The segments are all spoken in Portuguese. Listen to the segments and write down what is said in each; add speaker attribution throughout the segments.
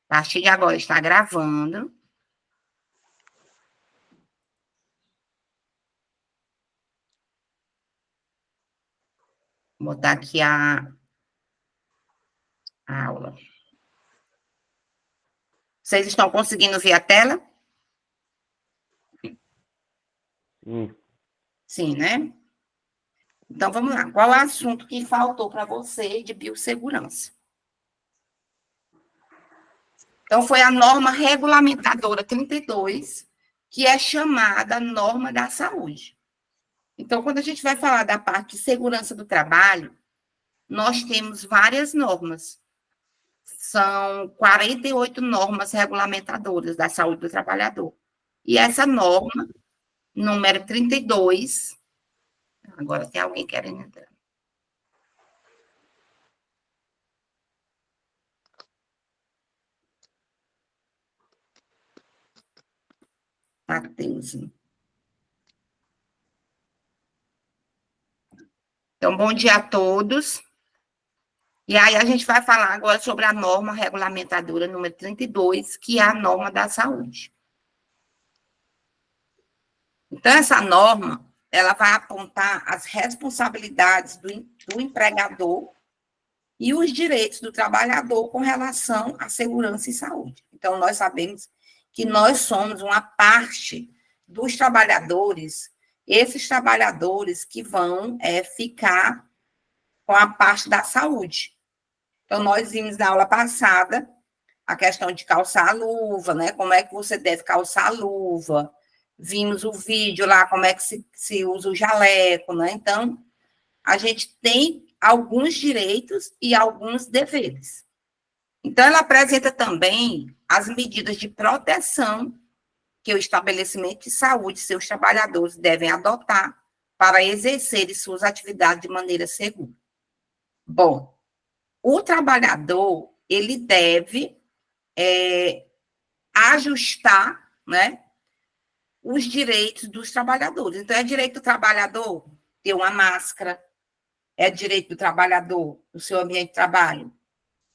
Speaker 1: A partir de agora está gravando. Vou botar aqui a aula. Vocês estão conseguindo ver a tela? Sim, né? Então, vamos lá. Qual é o assunto que faltou para você de biossegurança? Então, foi a norma regulamentadora 32, que é chamada norma da saúde. Então, quando a gente vai falar da parte de segurança do trabalho, nós temos várias normas. São 48 normas regulamentadoras da saúde do trabalhador. E essa norma, número 32, agora tem alguém querendo entrar. Matheus. Então, bom dia a todos. E aí, a gente vai falar agora sobre a norma regulamentadora número 32, que é a norma da saúde. Então, essa norma, ela vai apontar as responsabilidades do empregador e os direitos do trabalhador com relação à segurança e saúde. Então, nós sabemos que nós somos uma parte dos trabalhadores, esses trabalhadores que vão ficar com a parte da saúde. Então, nós vimos na aula passada a questão de calçar a luva, né? Como é que você deve calçar a luva. Vimos o vídeo lá, como é que se usa o jaleco, né? Então, a gente tem alguns direitos e alguns deveres. Então, ela apresenta também as medidas de proteção que o estabelecimento de saúde e seus trabalhadores devem adotar para exercerem suas atividades de maneira segura. Bom, o trabalhador, ele deve ajustar, né, os direitos dos trabalhadores. Então, é direito do trabalhador ter uma máscara, é direito do trabalhador, no seu ambiente de trabalho,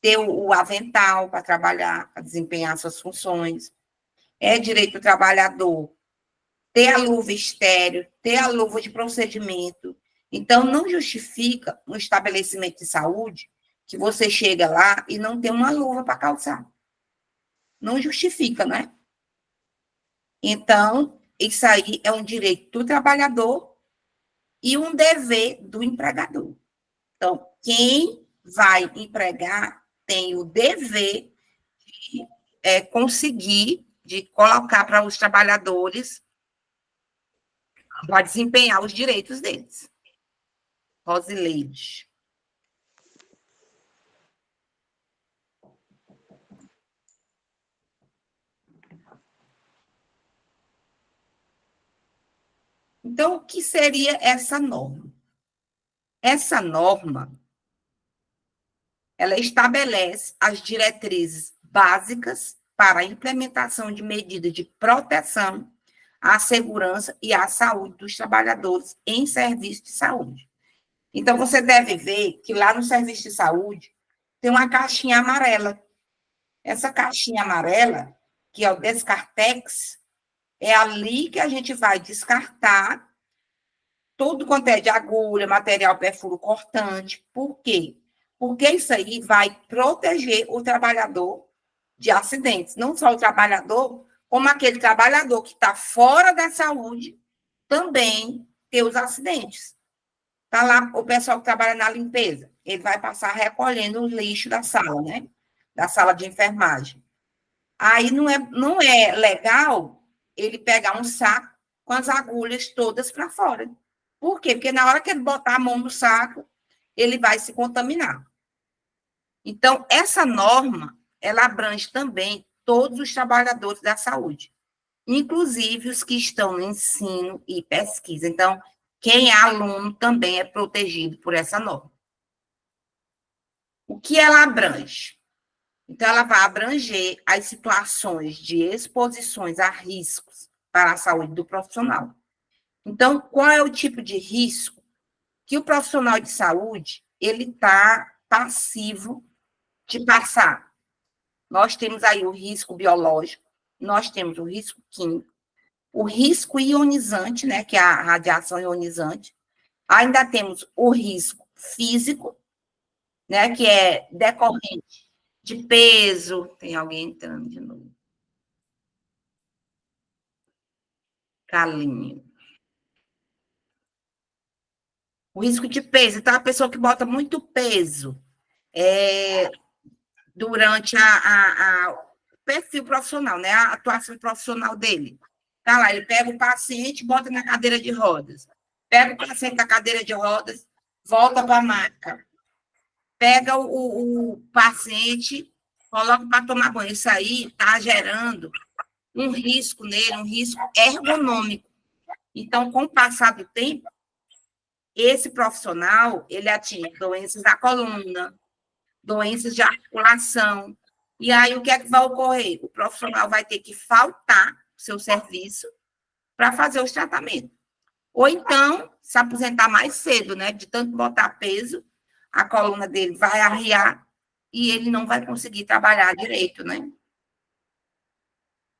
Speaker 1: ter o avental para trabalhar, para desempenhar suas funções. É direito do trabalhador ter a luva estéreo, ter a luva de procedimento. Então, não justifica um estabelecimento de saúde que você chega lá e não tem uma luva para calçar. Não justifica, né? Então, isso aí é um direito do trabalhador e um dever do empregador. Então, quem vai empregar tem o dever de conseguir, de colocar para os trabalhadores para desempenhar os direitos deles. Rosileide. Então, o que seria essa norma? Essa norma, ela estabelece as diretrizes básicas para a implementação de medidas de proteção à segurança e à saúde dos trabalhadores em serviço de saúde. Então, você deve ver que lá no serviço de saúde tem uma caixinha amarela. Essa caixinha amarela, que é o Descartex, é ali que a gente vai descartar tudo quanto é de agulha, material perfuro cortante. Por quê? Porque isso aí vai proteger o trabalhador de acidentes. Não só o trabalhador, como aquele trabalhador que está fora da saúde também ter os acidentes. Está lá o pessoal que trabalha na limpeza. Ele vai passar recolhendo o lixo da sala, né? Da sala de enfermagem. Aí não é legal ele pegar um saco com as agulhas todas para fora. Por quê? Porque na hora que ele botar a mão no saco, ele vai se contaminar. Então, essa norma, ela abrange também todos os trabalhadores da saúde, inclusive os que estão no ensino e pesquisa. Então, quem é aluno também é protegido por essa norma. O que ela abrange? Então, ela vai abranger as situações de exposições a riscos para a saúde do profissional. Então, qual é o tipo de risco que o profissional de saúde ele está passivo de passar? Nós temos aí o risco biológico, nós temos o risco químico, o risco ionizante, né, que é a radiação ionizante. Ainda temos o risco físico, né, que é decorrente de peso. Tem alguém entrando de novo. Calinho. O risco de peso. Então, a pessoa que bota muito peso durante o perfil profissional, né, a atuação profissional dele. Tá lá, ele pega o paciente, bota na cadeira de rodas. Pega o paciente na cadeira de rodas, volta para a maca. Pega o paciente, coloca para tomar banho. Isso aí está gerando um risco nele, um risco ergonômico. Então, com o passar do tempo, esse profissional, ele atinge doenças da coluna, doenças de articulação. E aí, o que é que vai ocorrer? O profissional vai ter que faltar seu serviço para fazer os tratamentos. Ou então, se aposentar mais cedo, né? De tanto botar peso, a coluna dele vai arriar e ele não vai conseguir trabalhar direito, né?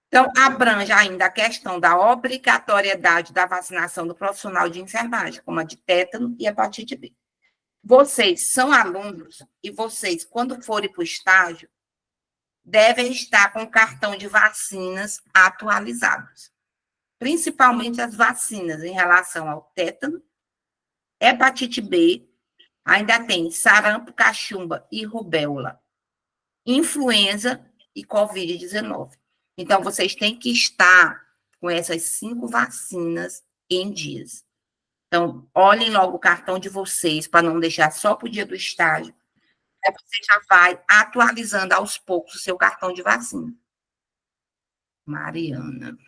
Speaker 1: Então, abrange ainda a questão da obrigatoriedade da vacinação do profissional de enfermagem, como a de tétano e hepatite B. Vocês são alunos e vocês, quando forem para o estágio, devem estar com o cartão de vacinas atualizados, principalmente as vacinas em relação ao tétano, hepatite B, ainda tem sarampo, cachumba e rubéola, influenza e Covid-19. Então, vocês têm que estar com essas 5 vacinas em dias. Então, olhem logo o cartão de vocês, para não deixar só para o dia do estágio. Aí você já vai atualizando aos poucos o seu cartão de vacina. Mariana.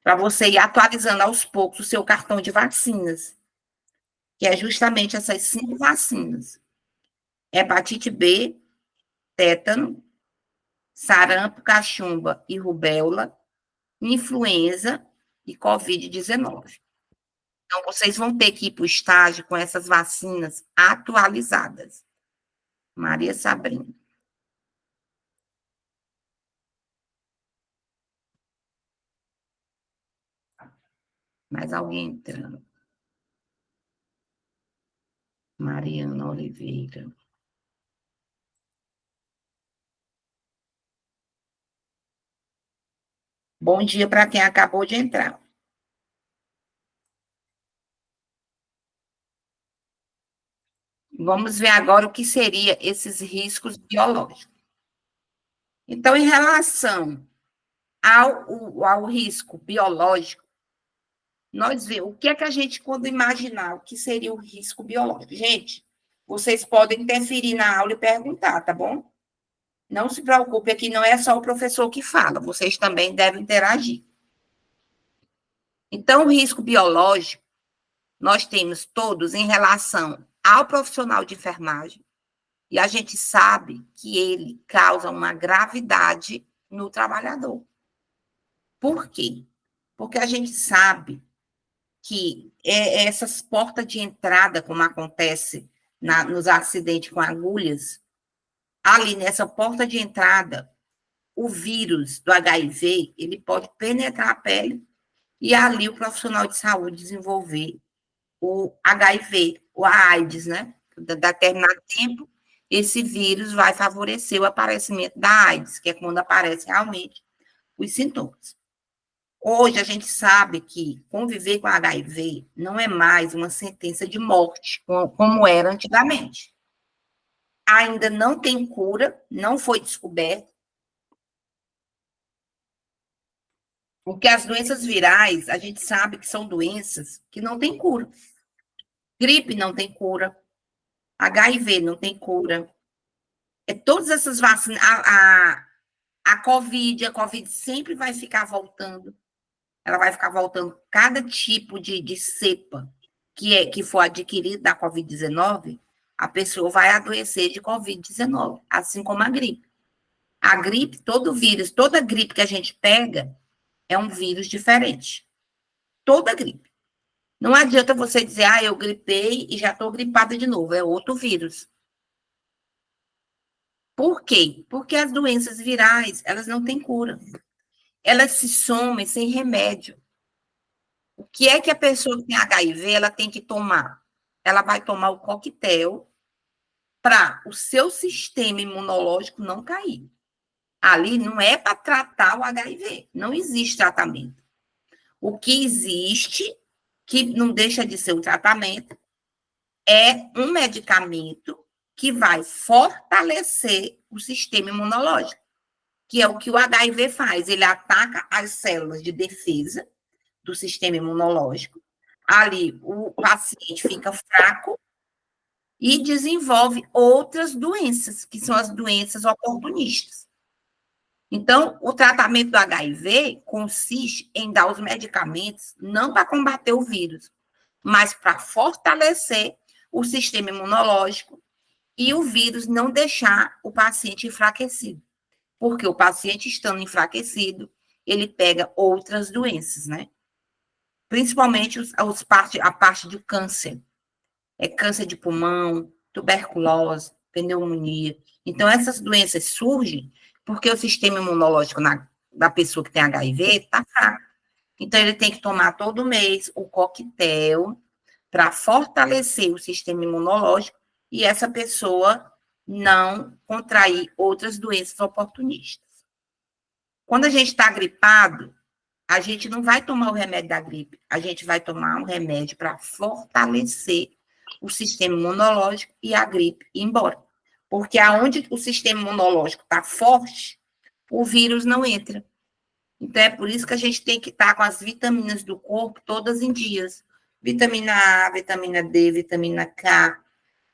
Speaker 1: Para você ir atualizando aos poucos o seu cartão de vacinas, que é justamente essas 5 vacinas. Hepatite B, tétano, sarampo, cachumba e rubéola, influenza e Covid-19. Então, vocês vão ter que ir para o estágio com essas vacinas atualizadas. Maria Sabrina. Mais alguém entrando? Mariana Oliveira. Bom dia para quem acabou de entrar. Vamos ver agora o que seriam esses riscos biológicos. Então, em relação ao risco biológico, nós vemos o que é que a gente, quando imaginar o que seria o risco biológico. Gente, vocês podem interferir na aula e perguntar, tá bom? Não se preocupe, aqui não é só o professor que fala, vocês também devem interagir. Então, o risco biológico, nós temos todos em relação ao profissional de enfermagem, e a gente sabe que ele causa uma gravidade no trabalhador. Por quê? Porque a gente sabe que essas portas de entrada, como acontece nos acidentes com agulhas, ali nessa porta de entrada, o vírus do HIV, ele pode penetrar a pele e ali o profissional de saúde desenvolver o HIV, ou a AIDS, né? Determinado tempo, esse vírus vai favorecer o aparecimento da AIDS, que é quando aparecem realmente os sintomas. Hoje a gente sabe que conviver com HIV não é mais uma sentença de morte, como era antigamente. Ainda não tem cura, não foi descoberto, porque as doenças virais, a gente sabe que são doenças que não têm cura. Gripe não tem cura, HIV não tem cura. Todas essas vacinas, a COVID sempre vai ficar voltando. Ela vai ficar voltando. Cada tipo de cepa que for adquirido da COVID-19, a pessoa vai adoecer de COVID-19, assim como a gripe. A gripe, todo vírus, toda gripe que a gente pega é um vírus diferente. Toda gripe. Não adianta você dizer, eu gripei e já estou gripada de novo. É outro vírus. Por quê? Porque as doenças virais, elas não têm cura. Elas se somem sem remédio. O que é que a pessoa que tem HIV, ela tem que tomar? Ela vai tomar o coquetel para o seu sistema imunológico não cair. Ali não é para tratar o HIV, não existe tratamento. O que existe, que não deixa de ser um tratamento, é um medicamento que vai fortalecer o sistema imunológico, que é o que o HIV faz. Ele ataca as células de defesa do sistema imunológico. Ali, o paciente fica fraco e desenvolve outras doenças, que são as doenças oportunistas. Então, o tratamento do HIV consiste em dar os medicamentos não para combater o vírus, mas para fortalecer o sistema imunológico e o vírus não deixar o paciente enfraquecido. Porque o paciente estando enfraquecido, ele pega outras doenças, né? Principalmente a parte do câncer. É câncer de pulmão, tuberculose, pneumonia. Então, essas doenças surgem porque o sistema imunológico da pessoa que tem HIV está fraco. Então, ele tem que tomar todo mês o coquetel para fortalecer o sistema imunológico e essa pessoa não contrair outras doenças oportunistas. Quando a gente está gripado, a gente não vai tomar o remédio da gripe, a gente vai tomar um remédio para fortalecer o sistema imunológico e a gripe ir embora. Porque aonde o sistema imunológico está forte, o vírus não entra. Então, é por isso que a gente tem que estar com as vitaminas do corpo todas em dias. Vitamina A, vitamina D, vitamina K,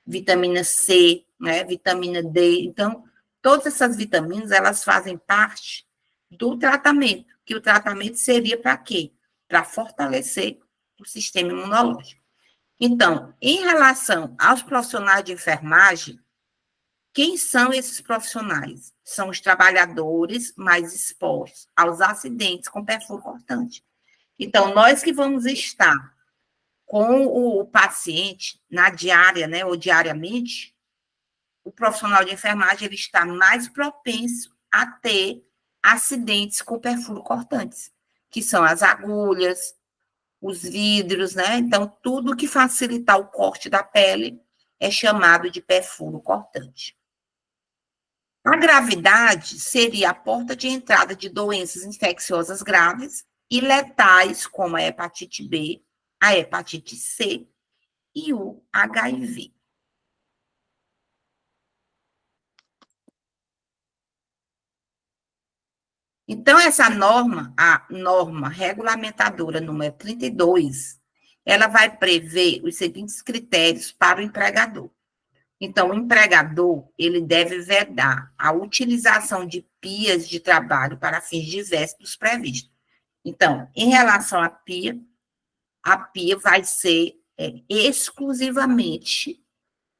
Speaker 1: vitamina C, né? Vitamina D. Então, todas essas vitaminas, elas fazem parte do tratamento, que o tratamento seria para quê? Para fortalecer o sistema imunológico. Então, em relação aos profissionais de enfermagem, quem são esses profissionais? São os trabalhadores mais expostos aos acidentes com perfuro cortante. Então, nós que vamos estar com o paciente na diária, né, ou diariamente, o profissional de enfermagem ele está mais propenso a ter acidentes com perfuro cortantes, que são as agulhas, os vidros, né? Então, tudo que facilitar o corte da pele é chamado de perfuro cortante. A gravidade seria a porta de entrada de doenças infecciosas graves e letais, como a hepatite B, a hepatite C e o HIV. Então, essa norma, a norma regulamentadora número 32, ela vai prever os seguintes critérios para o empregador. Então, o empregador, ele deve vedar a utilização de pias de trabalho para fins diversos dos previstos. Então, em relação à pia, a pia vai ser exclusivamente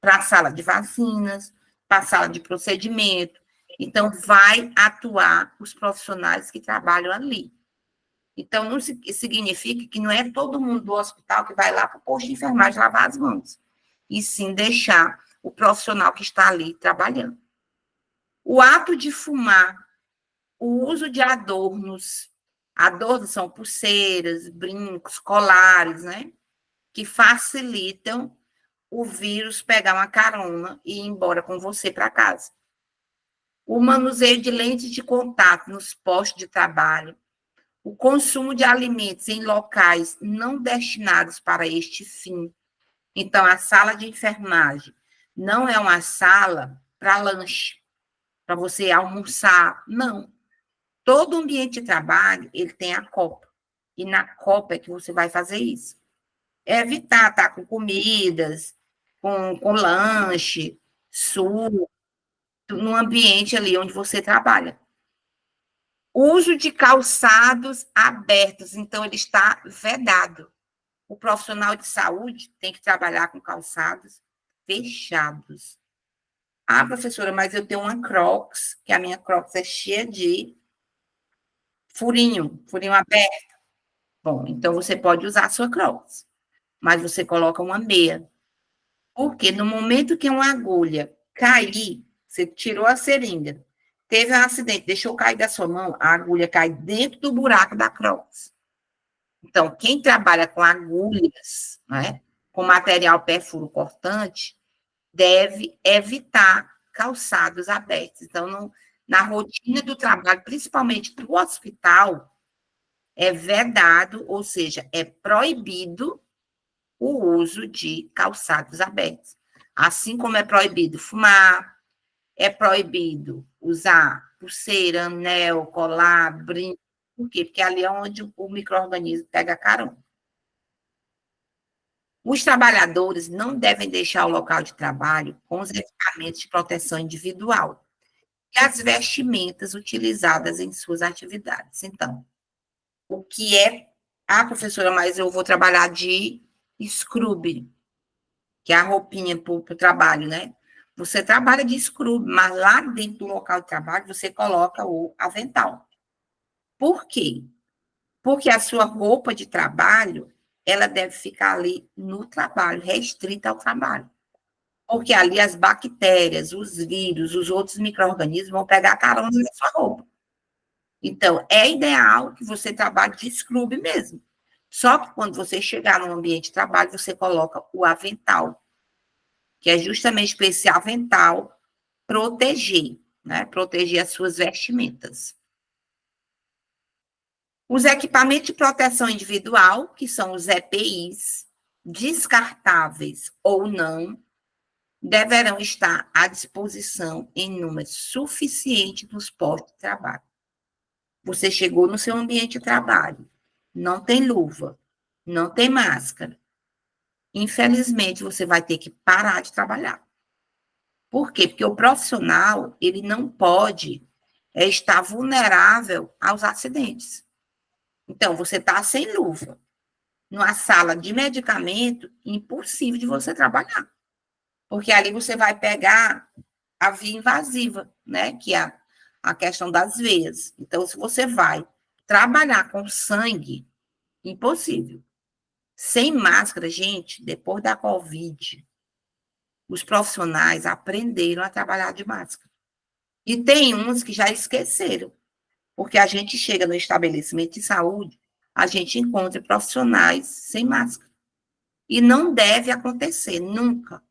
Speaker 1: para a sala de vacinas, para a sala de procedimento. Então, vai atuar os profissionais que trabalham ali. Então, não significa que não é todo mundo do hospital que vai lá para o posto de enfermagem lavar as mãos, e sim deixar o profissional que está ali trabalhando. O ato de fumar, o uso de adornos são pulseiras, brincos, colares, né? Que facilitam o vírus pegar uma carona e ir embora com você para casa. O manuseio de lentes de contato nos postos de trabalho, o consumo de alimentos em locais não destinados para este fim. Então, a sala de enfermagem não é uma sala para lanche, para você almoçar, não. Todo ambiente de trabalho, ele tem a copa. E na copa é que você vai fazer isso. É evitar estar com comidas, com lanche, suco, no ambiente ali onde você trabalha. Uso de calçados abertos, então ele está vedado. O profissional de saúde tem que trabalhar com calçados fechados. Ah, professora, mas eu tenho uma Crocs, que a minha Crocs é cheia de furinho aberto. Bom, então você pode usar a sua Crocs, mas você coloca uma meia. Porque no momento que uma agulha cair, Você tirou a seringa. Teve um acidente, deixou cair da sua mão, a agulha cai dentro do buraco da cross. Então, quem trabalha com agulhas, né, com material perfuro cortante, deve evitar calçados abertos. Então, na rotina do trabalho, principalmente para o hospital, é vedado, ou seja, é proibido o uso de calçados abertos. Assim como é proibido fumar, é proibido usar pulseira, anel, colar, brinco. Por quê? Porque ali é onde o micro-organismo pega carona. Os trabalhadores não devem deixar o local de trabalho com os equipamentos de proteção individual e as vestimentas utilizadas em suas atividades. Então, o que é... Ah, professora, mas eu vou trabalhar de scrub, que é a roupinha para o trabalho, né? Você trabalha de scrub, mas lá dentro do local de trabalho você coloca o avental. Por quê? Porque a sua roupa de trabalho, ela deve ficar ali no trabalho, restrita ao trabalho. Porque ali as bactérias, os vírus, os outros micro-organismos vão pegar carona na sua roupa. Então, é ideal que você trabalhe de scrub mesmo. Só que quando você chegar no ambiente de trabalho, você coloca o avental, que é justamente para esse avental proteger, né? Proteger as suas vestimentas. Os equipamentos de proteção individual, que são os EPIs, descartáveis ou não, deverão estar à disposição em número suficiente nos postos de trabalho. Você chegou no seu ambiente de trabalho, não tem luva, não tem máscara. Infelizmente, você vai ter que parar de trabalhar. Por quê? Porque o profissional, ele não pode estar vulnerável aos acidentes. Então, você está sem luva, numa sala de medicamento, impossível de você trabalhar. Porque ali você vai pegar a via invasiva, né? Que é a questão das veias. Então, se você vai trabalhar com sangue, impossível. Sem máscara, gente, depois da Covid, os profissionais aprenderam a trabalhar de máscara. E tem uns que já esqueceram, porque a gente chega no estabelecimento de saúde, a gente encontra profissionais sem máscara. E não deve acontecer, nunca.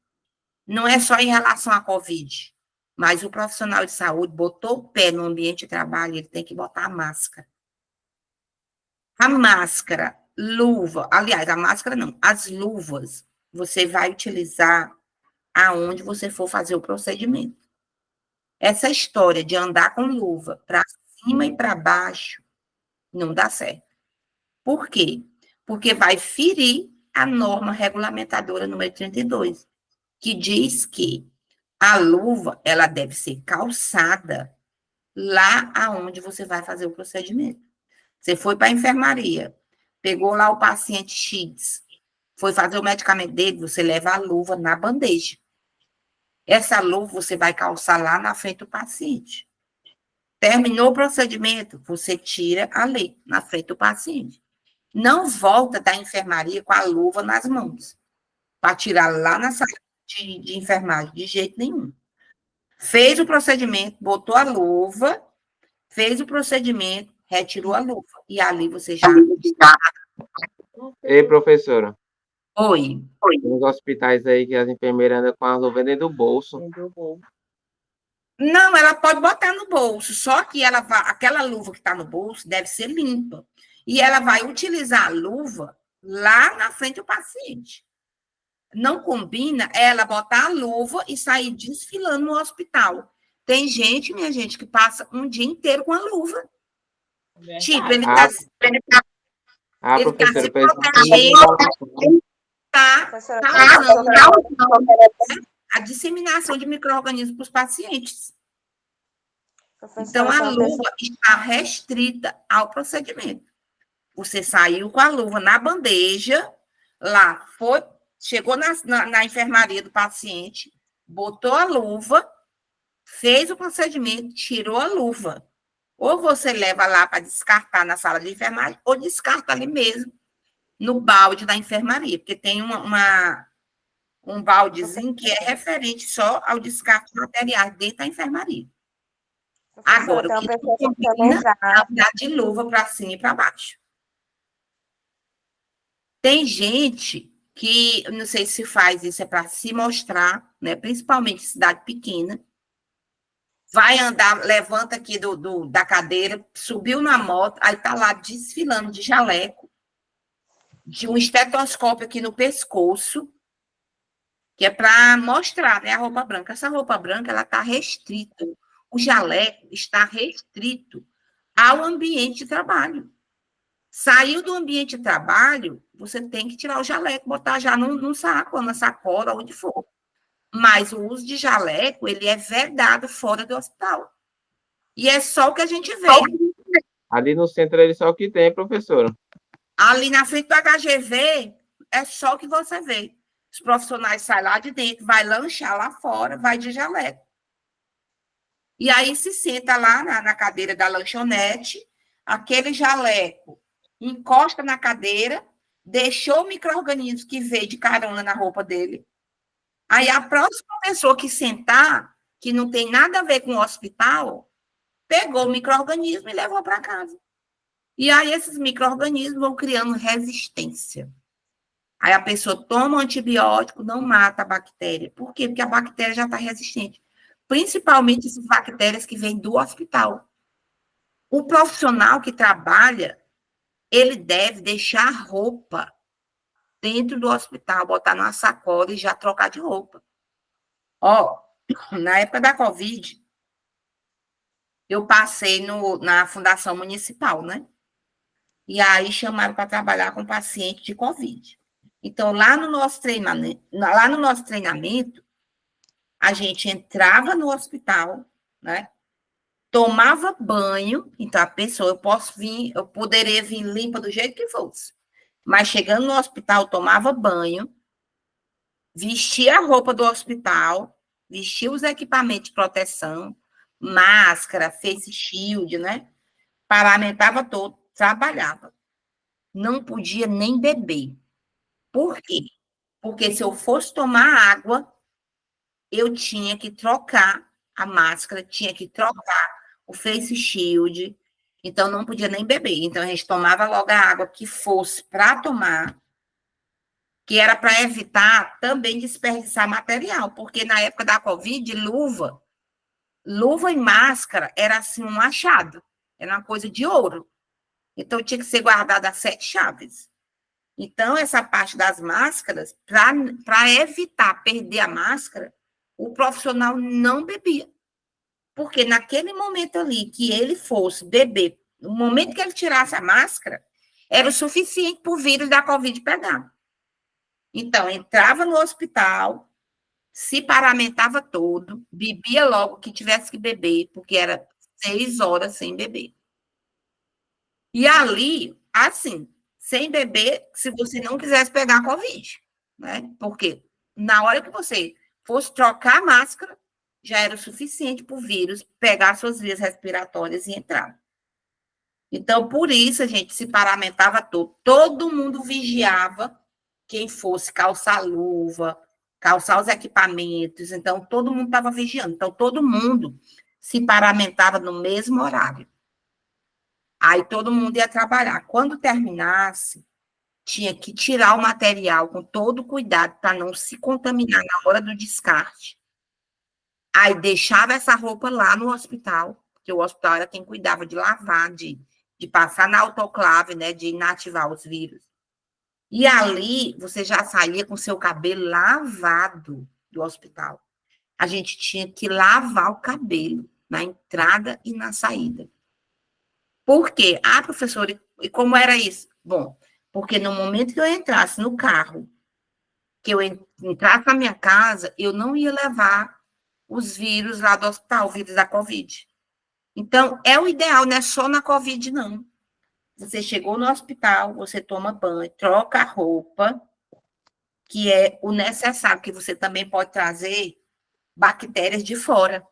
Speaker 1: Não é só em relação à Covid, mas o profissional de saúde botou o pé no ambiente de trabalho, ele tem que botar a máscara. A máscara, luva, aliás, a máscara não, as luvas, você vai utilizar aonde você for fazer o procedimento. Essa história de andar com luva para cima e para baixo não dá certo. Por quê? Porque vai ferir a norma regulamentadora número 32, que diz que a luva, ela deve ser calçada lá aonde você vai fazer o procedimento. Você foi para a enfermaria, pegou lá o paciente X, foi fazer o medicamento dele, você leva a luva na bandeja. Essa luva você vai calçar lá na frente do paciente. Terminou o procedimento, você tira ali, na frente do paciente. Não volta da enfermaria com a luva nas mãos, para tirar lá na sala de enfermagem, de jeito nenhum. Fez o procedimento, botou a luva, fez o procedimento, retirou a luva. E ali você já está.
Speaker 2: Ei, professora,
Speaker 1: Oi.
Speaker 2: tem uns hospitais aí que as enfermeiras andam com a luva dentro do bolso.
Speaker 1: Não, ela pode botar no bolso, só que ela vai, aquela luva que está no bolso deve ser limpa. E ela vai utilizar a luva lá na frente do paciente. Não combina ela botar a luva e sair desfilando no hospital. Tem gente, minha gente, que passa um dia inteiro com a luva. Tipo, ele está
Speaker 2: Professora,
Speaker 1: se
Speaker 2: pois
Speaker 1: protegendo, está
Speaker 3: Professora,
Speaker 1: causando a disseminação de micro-organismos para os pacientes. Então,
Speaker 3: professora,
Speaker 1: a luva está restrita ao procedimento. Você saiu com a luva na bandeja, lá, foi, chegou na enfermaria do paciente, botou a luva, fez o procedimento, tirou a luva. Ou você leva lá para descartar na sala de enfermagem, ou descarta ali mesmo, no balde da enfermaria, porque tem um um baldezinho que é referente só ao descarte de materiais dentro da enfermaria. Agora, o que não combina é andar de luva para cima e para baixo. Tem gente que, não sei se faz isso, é para se mostrar, né? Principalmente em cidade pequena, vai andar, levanta aqui da cadeira, subiu na moto, aí tá lá desfilando de jaleco, de um estetoscópio aqui no pescoço, que é para mostrar, né, a roupa branca. Essa roupa branca, ela está restrita, o jaleco está restrito ao ambiente de trabalho. Saiu do ambiente de trabalho, você tem que tirar o jaleco, botar já num saco, ou na sacola, onde for. Mas o uso de jaleco, ele é vedado fora do hospital. E é só o que a gente vê.
Speaker 2: Ali no centro ele só o que tem, professora.
Speaker 1: Ali na frente do HGV, é só o que você vê. Os profissionais saem lá de dentro, vai lanchar lá fora, vai de jaleco. E aí se senta lá na cadeira da lanchonete, aquele jaleco encosta na cadeira, deixou o micro-organismo que veio de carona na roupa dele. Aí a próxima pessoa que sentar, que não tem nada a ver com o hospital, pegou o micro-organismo e levou para casa. E aí esses micro-organismos vão criando resistência. Aí a pessoa toma um antibiótico, não mata a bactéria. Por quê? Porque a bactéria já está resistente. Principalmente essas bactérias que vêm do hospital. O profissional que trabalha, ele deve deixar a roupa dentro do hospital, botar numa sacola e já trocar de roupa. Ó, na época da Covid, eu passei na Fundação Municipal, né? E aí chamaram para trabalhar com paciente de Covid. Então, lá no nosso treinamento, a gente entrava no hospital, né? Tomava banho, então a pessoa, eu poderia vir limpa do jeito que fosse. Mas chegando no hospital, tomava banho, vestia a roupa do hospital, vestia os equipamentos de proteção, máscara, face shield, né? Paramentava todo, trabalhava. Não podia nem beber. Por quê? Porque se eu fosse tomar água, eu tinha que trocar a máscara, tinha que trocar o face shield, então não podia nem beber. Então a gente tomava logo a água que fosse para tomar, que era para evitar também desperdiçar material, porque na época da Covid, luva e máscara era assim um achado, era uma coisa de ouro. Então tinha que ser guardada a 7 chaves. Então, essa parte das máscaras, para evitar perder a máscara, o profissional não bebia. Porque naquele momento ali que ele fosse beber, no momento que ele tirasse a máscara, era o suficiente para o vírus da Covid pegar. Então, entrava no hospital, se paramentava todo, bebia logo que tivesse que beber, porque era 6 horas sem beber. E ali, assim, sem beber, se você não quisesse pegar Covid, né? Porque na hora que você fosse trocar a máscara, já era o suficiente para o vírus pegar suas vias respiratórias e entrar. Então, por isso, a gente se paramentava todo mundo vigiava quem fosse calçar luva, calçar os equipamentos, então todo mundo estava vigiando. Então, todo mundo se paramentava no mesmo horário. Aí todo mundo ia trabalhar. Quando terminasse, tinha que tirar o material com todo cuidado para não se contaminar na hora do descarte. Aí deixava essa roupa lá no hospital, porque o hospital era quem cuidava de lavar, de passar na autoclave, né, de inativar os vírus. E ali você já saía com seu cabelo lavado do hospital. A gente tinha que lavar o cabelo na entrada e na saída. Por quê? Ah, professora, e como era isso? Bom, porque no momento que eu entrasse no carro, que eu entrasse na minha casa, eu não ia levar os vírus lá do hospital, o vírus da Covid. Então, é o ideal, não é só na Covid, não. Você chegou no hospital, você toma banho, troca a roupa, que é o necessário, que você também pode trazer bactérias de fora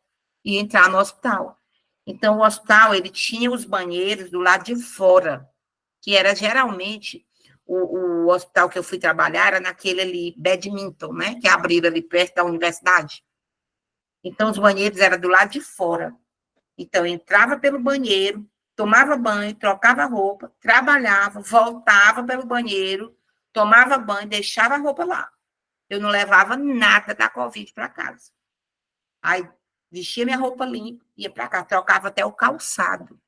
Speaker 1: e entrar no hospital. Então, o hospital, ele tinha os banheiros do lado de fora, que era geralmente o hospital que eu fui trabalhar era naquele ali, Badminton, né? Que abriram ali perto da universidade. Então, os banheiros eram do lado de fora. Então, eu entrava pelo banheiro, tomava banho, trocava roupa, trabalhava, voltava pelo banheiro, tomava banho, deixava a roupa lá. Eu não levava nada da Covid para casa. Aí, vestia minha roupa limpa, ia para casa, trocava até o calçado.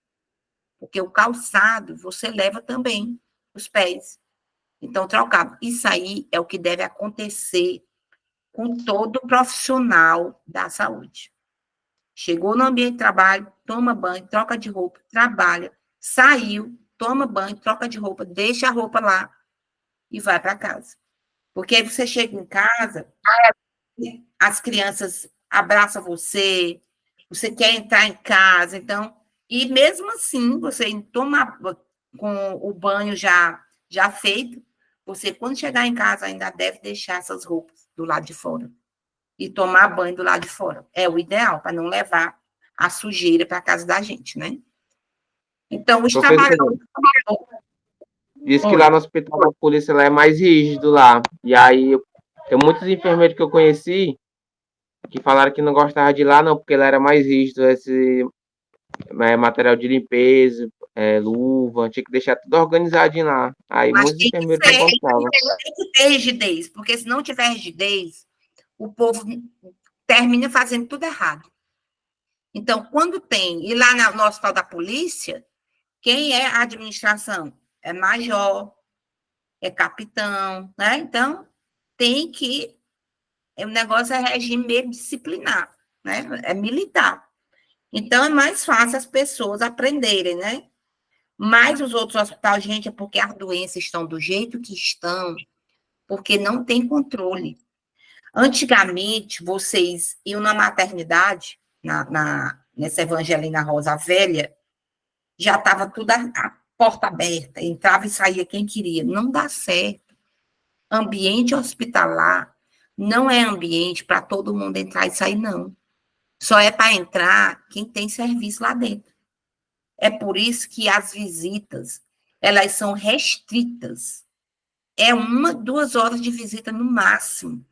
Speaker 1: Porque o calçado você leva também os pés. Então, trocava. Isso aí é o que deve acontecer com todo profissional da saúde. Chegou no ambiente de trabalho, toma banho, troca de roupa, trabalha, saiu, toma banho, troca de roupa, deixa a roupa lá e vai para casa. Porque aí você chega em casa, as crianças abraçam você, você quer entrar em casa, então, e mesmo assim, você toma com o banho já feito, você, quando chegar em casa, ainda deve deixar essas roupas do lado de fora e tomar banho do lado de fora. É o ideal, para não levar a sujeira para casa da gente, né? Então, os
Speaker 2: Professor,
Speaker 1: trabalhadores.
Speaker 2: diz que
Speaker 1: Oi.
Speaker 2: lá no hospital da polícia lá é mais rígido lá. E aí, tem muitos enfermeiros que eu conheci que falaram que não gostavam de ir lá, não, porque lá era mais rígido, esse material de limpeza, luva, tinha que deixar tudo organizadinho lá. Aí
Speaker 1: Mas
Speaker 2: muitos enfermeiros não gostavam.
Speaker 1: tem que ter rigidez, porque se não tiver rigidez, o povo termina fazendo tudo errado. Então, quando tem, e lá no hospital da polícia, quem é a administração? É major, é capitão, né? Então, tem que. O negócio é regime mesmo disciplinar, né? É militar. Então, é mais fácil as pessoas aprenderem, né? Mas os outros hospitais, gente, é porque as doenças estão do jeito que estão, porque não tem controle. Antigamente, vocês iam na maternidade, nessa Evangelina Rosa Velha, já estava tudo a porta aberta, entrava e saía quem queria. Não dá certo. Ambiente hospitalar não é ambiente para todo mundo entrar e sair, não. Só é para entrar quem tem serviço lá dentro. É por isso que as visitas, elas são restritas. É 1, 2 horas de visita no máximo.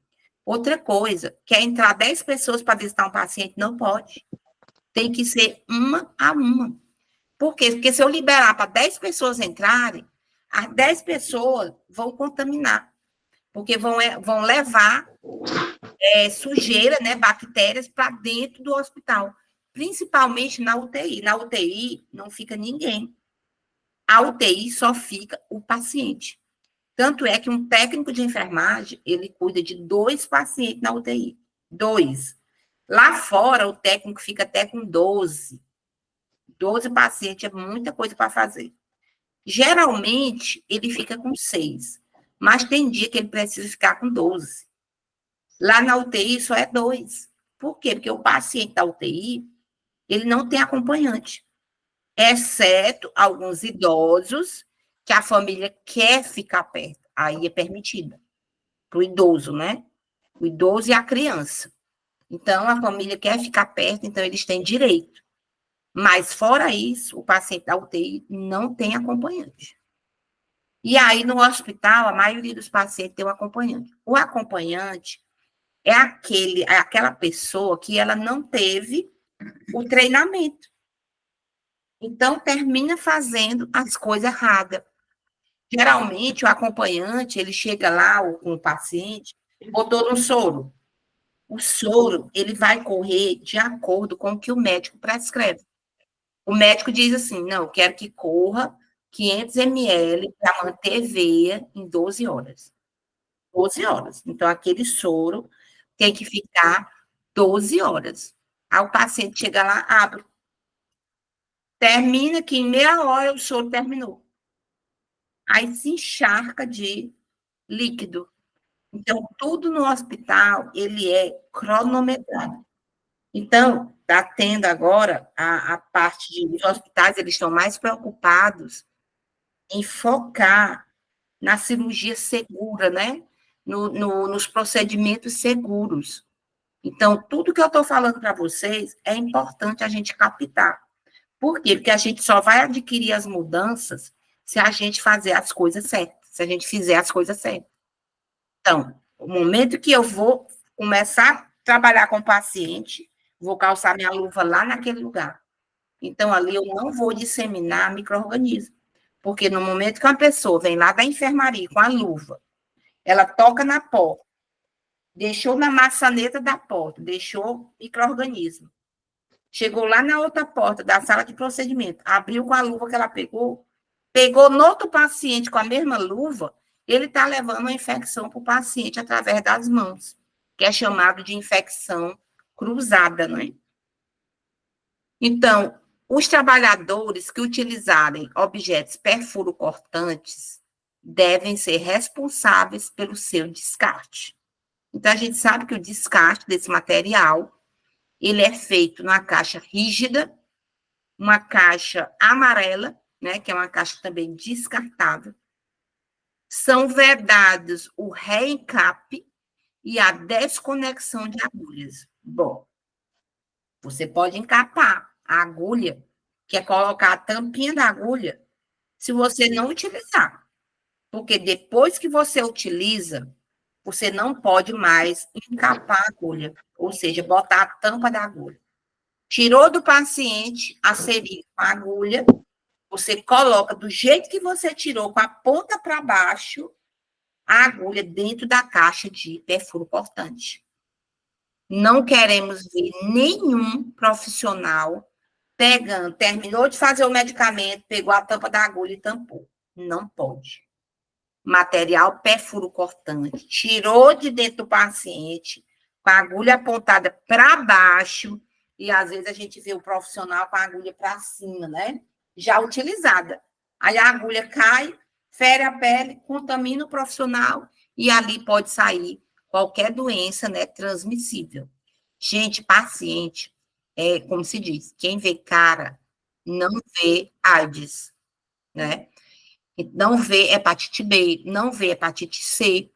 Speaker 1: Outra coisa, quer entrar 10 pessoas para visitar um paciente? Não pode. Tem que ser uma a uma. Por quê? Porque se eu liberar para 10 pessoas entrarem, as 10 pessoas vão contaminar. Porque vão levar sujeira, né, bactérias para dentro do hospital. Principalmente na UTI. Na UTI não fica ninguém. A UTI só fica o paciente. Tanto é que um técnico de enfermagem, ele cuida de 2 pacientes na UTI. 2. Lá fora, o técnico fica até com 12. 12 pacientes é muita coisa para fazer. Geralmente, ele fica com 6. Mas tem dia que ele precisa ficar com 12. Lá na UTI só é 2. Por quê? Porque o paciente da UTI, ele não tem acompanhante. Exceto alguns idosos que a família quer ficar perto. Aí é permitido. Para o idoso, né? O idoso e a criança. Então, a família quer ficar perto, então eles têm direito. Mas, fora isso, o paciente da UTI não tem acompanhante. E aí, no hospital, a maioria dos pacientes tem um acompanhante. O acompanhante é aquela pessoa que ela não teve o treinamento. Então, termina fazendo as coisas erradas. Geralmente, o acompanhante, ele chega lá com o paciente, botou no soro. O soro, ele vai correr de acordo com o que o médico prescreve. O médico diz assim, não, eu quero que corra 500 ml para manter veia em 12 horas. 12 horas. Então, aquele soro tem que ficar 12 horas. Aí o paciente chega lá, abre. Termina que em meia hora o soro terminou. Aí se encharca de líquido. Então, tudo no hospital, ele é cronometrado. Então, está tendo agora a parte de os hospitais, eles estão mais preocupados em focar na cirurgia segura, né? Nos procedimentos seguros. Então, tudo que eu estou falando para vocês é importante a gente captar. Por quê? Porque a gente só vai adquirir as mudanças se a gente fazer as coisas certas. se a gente fizer as coisas certas. Então, o momento que eu vou começar a trabalhar com o paciente, vou calçar minha luva lá naquele lugar. Então, ali eu não vou disseminar micro-organismo. Porque no momento que uma pessoa vem lá da enfermaria com a luva, ela toca na porta, deixou na maçaneta da porta, deixou micro-organismo. Chegou lá na outra porta da sala de procedimento, abriu com a luva que ela pegou no outro paciente com a mesma luva, ele está levando uma infecção para o paciente através das mãos, que é chamado de infecção cruzada, não é? Então, os trabalhadores que utilizarem objetos perfuro-cortantes devem ser responsáveis pelo seu descarte. Então, a gente sabe que o descarte desse material, ele é feito numa caixa rígida, uma caixa amarela, né, que é uma caixa também descartável. São vedados o reencape e a desconexão de agulhas. Bom, você pode encapar a agulha, que é colocar a tampinha da agulha, se você não utilizar. Porque depois que você utiliza, você não pode mais encapar a agulha, ou seja, botar a tampa da agulha. Tirou do paciente a seringa com a agulha, você coloca do jeito que você tirou, com a ponta para baixo, a agulha dentro da caixa de perfuro cortante. Não queremos ver nenhum profissional pegando, terminou de fazer o medicamento, pegou a tampa da agulha e tampou. Não pode. Material perfuro cortante, tirou de dentro do paciente, com a agulha apontada para baixo, e às vezes a gente vê o profissional com a agulha para cima, né? Já utilizada. Aí a agulha cai, fere a pele, contamina o profissional, e ali pode sair qualquer doença, né, transmissível. Gente, paciente, como se diz, quem vê cara não vê AIDS, né? Não vê hepatite B, não vê hepatite C.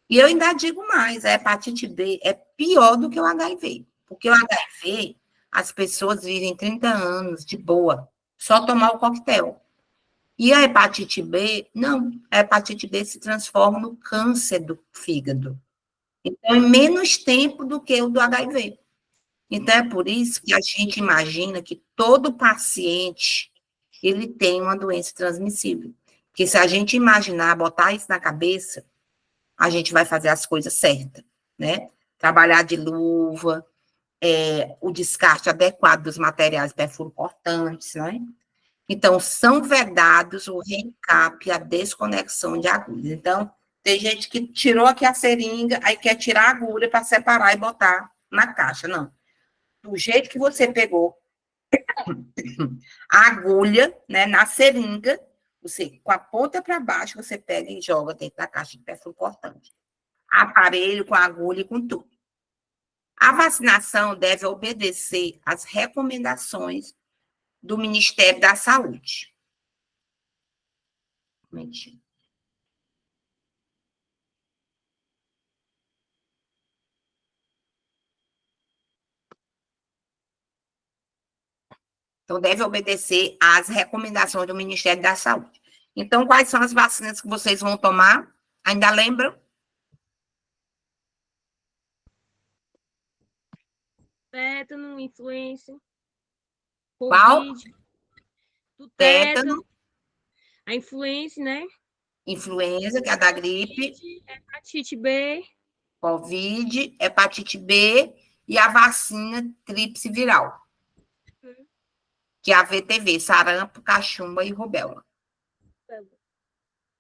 Speaker 1: E eu ainda digo mais, a hepatite B é pior do que o HIV, porque o HIV, as pessoas vivem 30 anos de boa, só tomar o coquetel. E a hepatite B, não, a hepatite B se transforma no câncer do fígado. Então, é menos tempo do que o do HIV. Então, é por isso que a gente imagina que todo paciente, ele tem uma doença transmissível. Porque se a gente imaginar, botar isso na cabeça, a gente vai fazer as coisas certas, né? Trabalhar de luva, o descarte adequado dos materiais perfuro-cortantes, né? Então, são vedados o reencape e a desconexão de agulhas. Então, tem gente que tirou aqui a seringa, aí quer tirar a agulha para separar e botar na caixa. Não. Do jeito que você pegou a agulha, né, na seringa, você, com a ponta para baixo, você pega e joga dentro da caixa de perfil cortante. Aparelho com agulha e com tudo. A vacinação deve obedecer às recomendações do Ministério da Saúde. Mentira. Então, deve obedecer às recomendações do Ministério da Saúde. Então, quais são as vacinas que vocês vão tomar? Ainda lembram?
Speaker 3: Tétano, influenza,
Speaker 1: Qual?
Speaker 3: Covid, do
Speaker 1: Tétano,
Speaker 3: a influenza, né?
Speaker 1: influenza, que é a da gripe,
Speaker 3: Hepatite B,
Speaker 1: Covid, hepatite B e a vacina tríplice viral, que é a VTV, sarampo, cachumba e rubéola.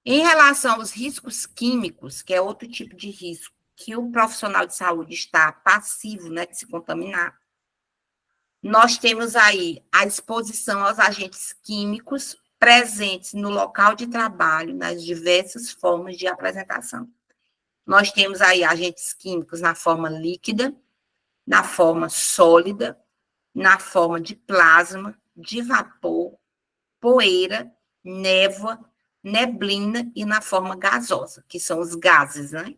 Speaker 1: Em relação aos riscos químicos, que é outro tipo de risco, que o profissional de saúde está passivo, né, de se contaminar, nós temos aí a exposição aos agentes químicos presentes no local de trabalho, nas diversas formas de apresentação. Nós temos aí agentes químicos na forma líquida, na forma sólida, na forma de plasma, de vapor, poeira, névoa, neblina e na forma gasosa, que são os gases, né?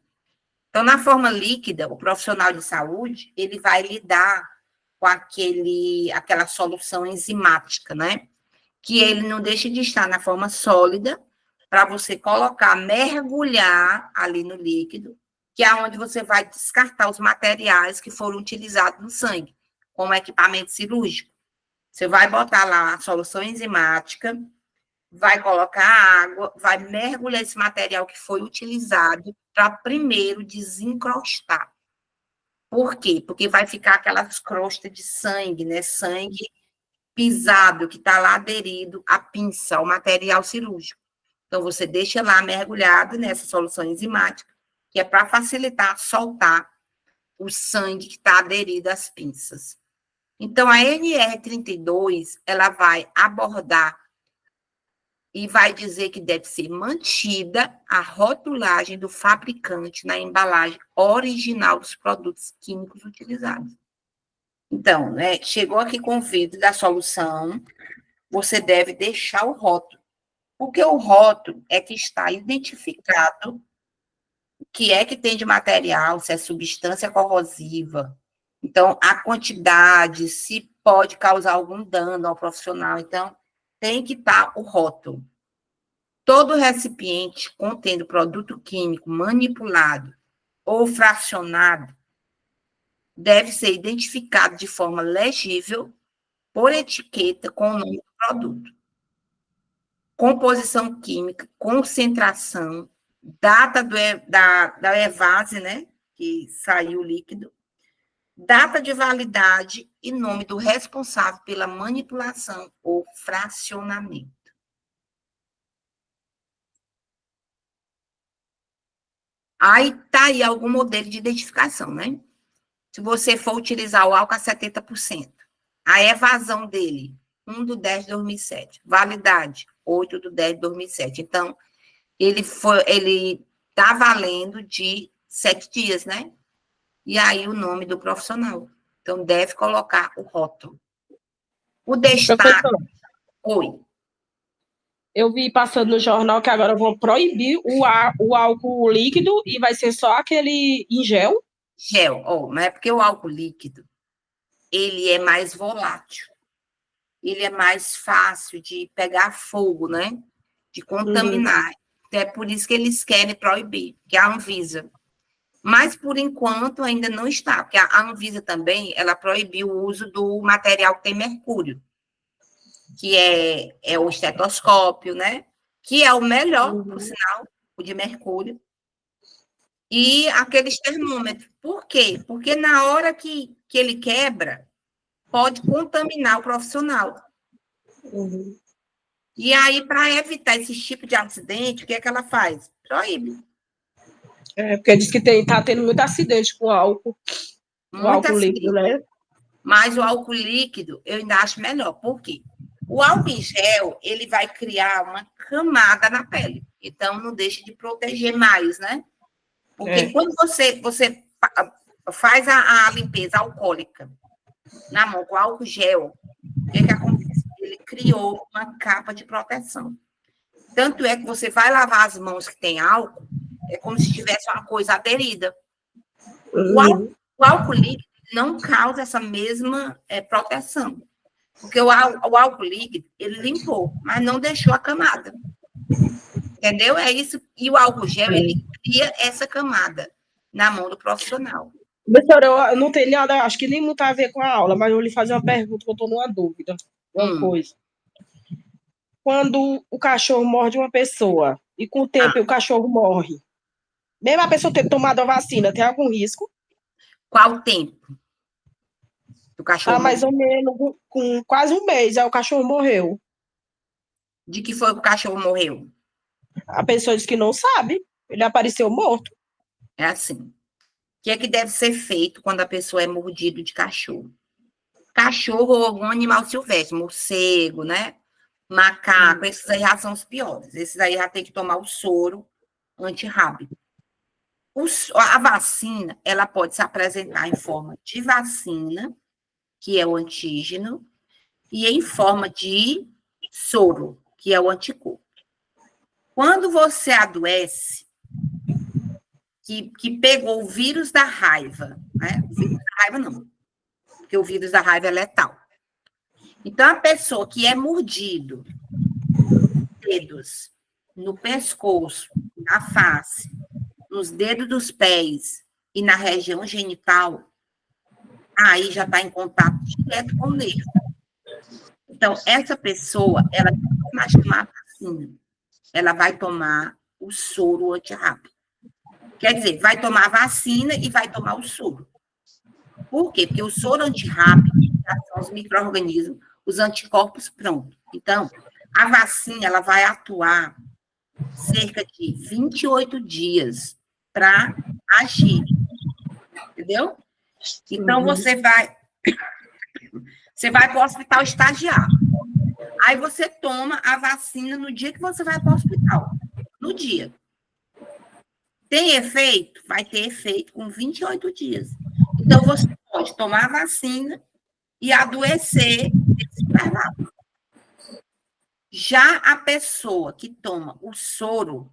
Speaker 1: Então, na forma líquida, o profissional de saúde, ele vai lidar com aquela solução enzimática, né? Que ele não deixa de estar na forma sólida, para você colocar, mergulhar ali no líquido, que é onde você vai descartar os materiais que foram utilizados no sangue, como equipamento cirúrgico. Você vai botar lá a solução enzimática, vai colocar água, vai mergulhar esse material que foi utilizado para primeiro desencrostar. Por quê? Porque vai ficar aquelas crostas de sangue, né? Sangue pisado, que está lá aderido à pinça, ao material cirúrgico. Então, você deixa lá mergulhado nessa solução enzimática, que é para facilitar soltar o sangue que está aderido às pinças. Então, a NR32, ela vai abordar e vai dizer que deve ser mantida a rotulagem do fabricante na embalagem original dos produtos químicos utilizados. Então, né, chegou aqui com o vidro da solução, você deve deixar o rótulo, porque o rótulo é que está identificado o que é que tem de material, se é substância corrosiva, então, a quantidade, se pode causar algum dano ao profissional, então, tem que estar o rótulo. Todo recipiente contendo produto químico manipulado ou fracionado deve ser identificado de forma legível por etiqueta com o nome do produto. Composição química, concentração, data da evase, né, que saiu o líquido, data de validade e nome do responsável pela manipulação ou fracionamento. Aí tá aí algum modelo de identificação, né? Se você for utilizar o álcool a 70%, a evasão dele, 1/10/2007. Validade, 8/10/2007. Então, ele tá valendo de 7 dias, né? E aí o nome do profissional. Então, deve colocar o rótulo. O destaque.
Speaker 4: Professor,
Speaker 1: Oi.
Speaker 4: eu vi passando no jornal que agora vão proibir o álcool líquido e vai ser só aquele em gel.
Speaker 1: Gel, mas é porque o álcool líquido, ele é mais volátil. Ele é mais fácil de pegar fogo, né? De contaminar. Então, é por isso que eles querem proibir, que é a Anvisa. Mas, por enquanto, ainda não está, porque a Anvisa também, ela proibiu o uso do material que tem mercúrio, que é o estetoscópio, né? Que é o melhor, por sinal, o de mercúrio. E aqueles termômetros. Por quê? Porque na hora que ele quebra, pode contaminar o profissional. E aí, para evitar esse tipo de acidente, o que é que ela faz? Proíbe.
Speaker 4: Porque diz que tá tendo muito acidente com álcool. O
Speaker 1: Muito
Speaker 4: álcool líquido, né?
Speaker 1: Mas o álcool líquido, eu ainda acho melhor. Por quê? O álcool em gel, ele vai criar uma camada na pele. Então, não deixa de proteger mais, né? Porque quando você faz a limpeza alcoólica na mão com álcool gel, o que acontece? Ele criou uma capa de proteção. Tanto é que você vai lavar as mãos que tem álcool, é como se tivesse uma coisa aderida. O álcool líquido não causa essa mesma proteção. Porque o álcool líquido, ele limpou, mas não deixou a camada. Entendeu? É isso. E o álcool gel, ele cria essa camada na mão do profissional.
Speaker 4: Professora, eu não tenho nada, acho que nem muito a ver com a aula, mas eu vou lhe fazer uma pergunta que eu estou numa dúvida. Uma coisa. Quando o cachorro morde uma pessoa e com o tempo o cachorro morre, mesmo a pessoa ter tomado a vacina, tem algum risco?
Speaker 1: Qual o tempo do cachorro?
Speaker 4: Mais ou menos com quase um mês, aí o cachorro morreu.
Speaker 1: De que foi que o cachorro morreu?
Speaker 4: A pessoa disse que não sabe, ele apareceu morto.
Speaker 1: É assim. O que é que deve ser feito quando a pessoa é mordida de cachorro? Cachorro ou algum animal silvestre, morcego, né? Macaco, esses aí já são os piores. Esses aí já tem que tomar o soro antirrábico. A vacina, ela pode se apresentar em forma de vacina, que é o antígeno, e em forma de soro, que é o anticorpo. Quando você adoece, que pegou o vírus da raiva, né? O vírus da raiva não, porque o vírus da raiva é letal. Então, a pessoa que é mordido, dedos, no pescoço, na face, nos dedos dos pés e na região genital, aí já está em contato direto com o nervo. Então, essa pessoa, ela não vai tomar vacina, ela vai tomar o soro antirrábico. Quer dizer, vai tomar vacina e vai tomar o soro. Por quê? Porque o soro antirrábico são os micro-organismos, os anticorpos prontos. Então, a vacina, ela vai atuar cerca de 28 dias para agir. Entendeu? Então, você vai para o hospital estagiar. Aí você toma a vacina no dia que você vai para o hospital. No dia. Tem efeito? Vai ter efeito com 28 dias. Então, você pode tomar a vacina e adoecer nesse intervalo. Já a pessoa que toma o soro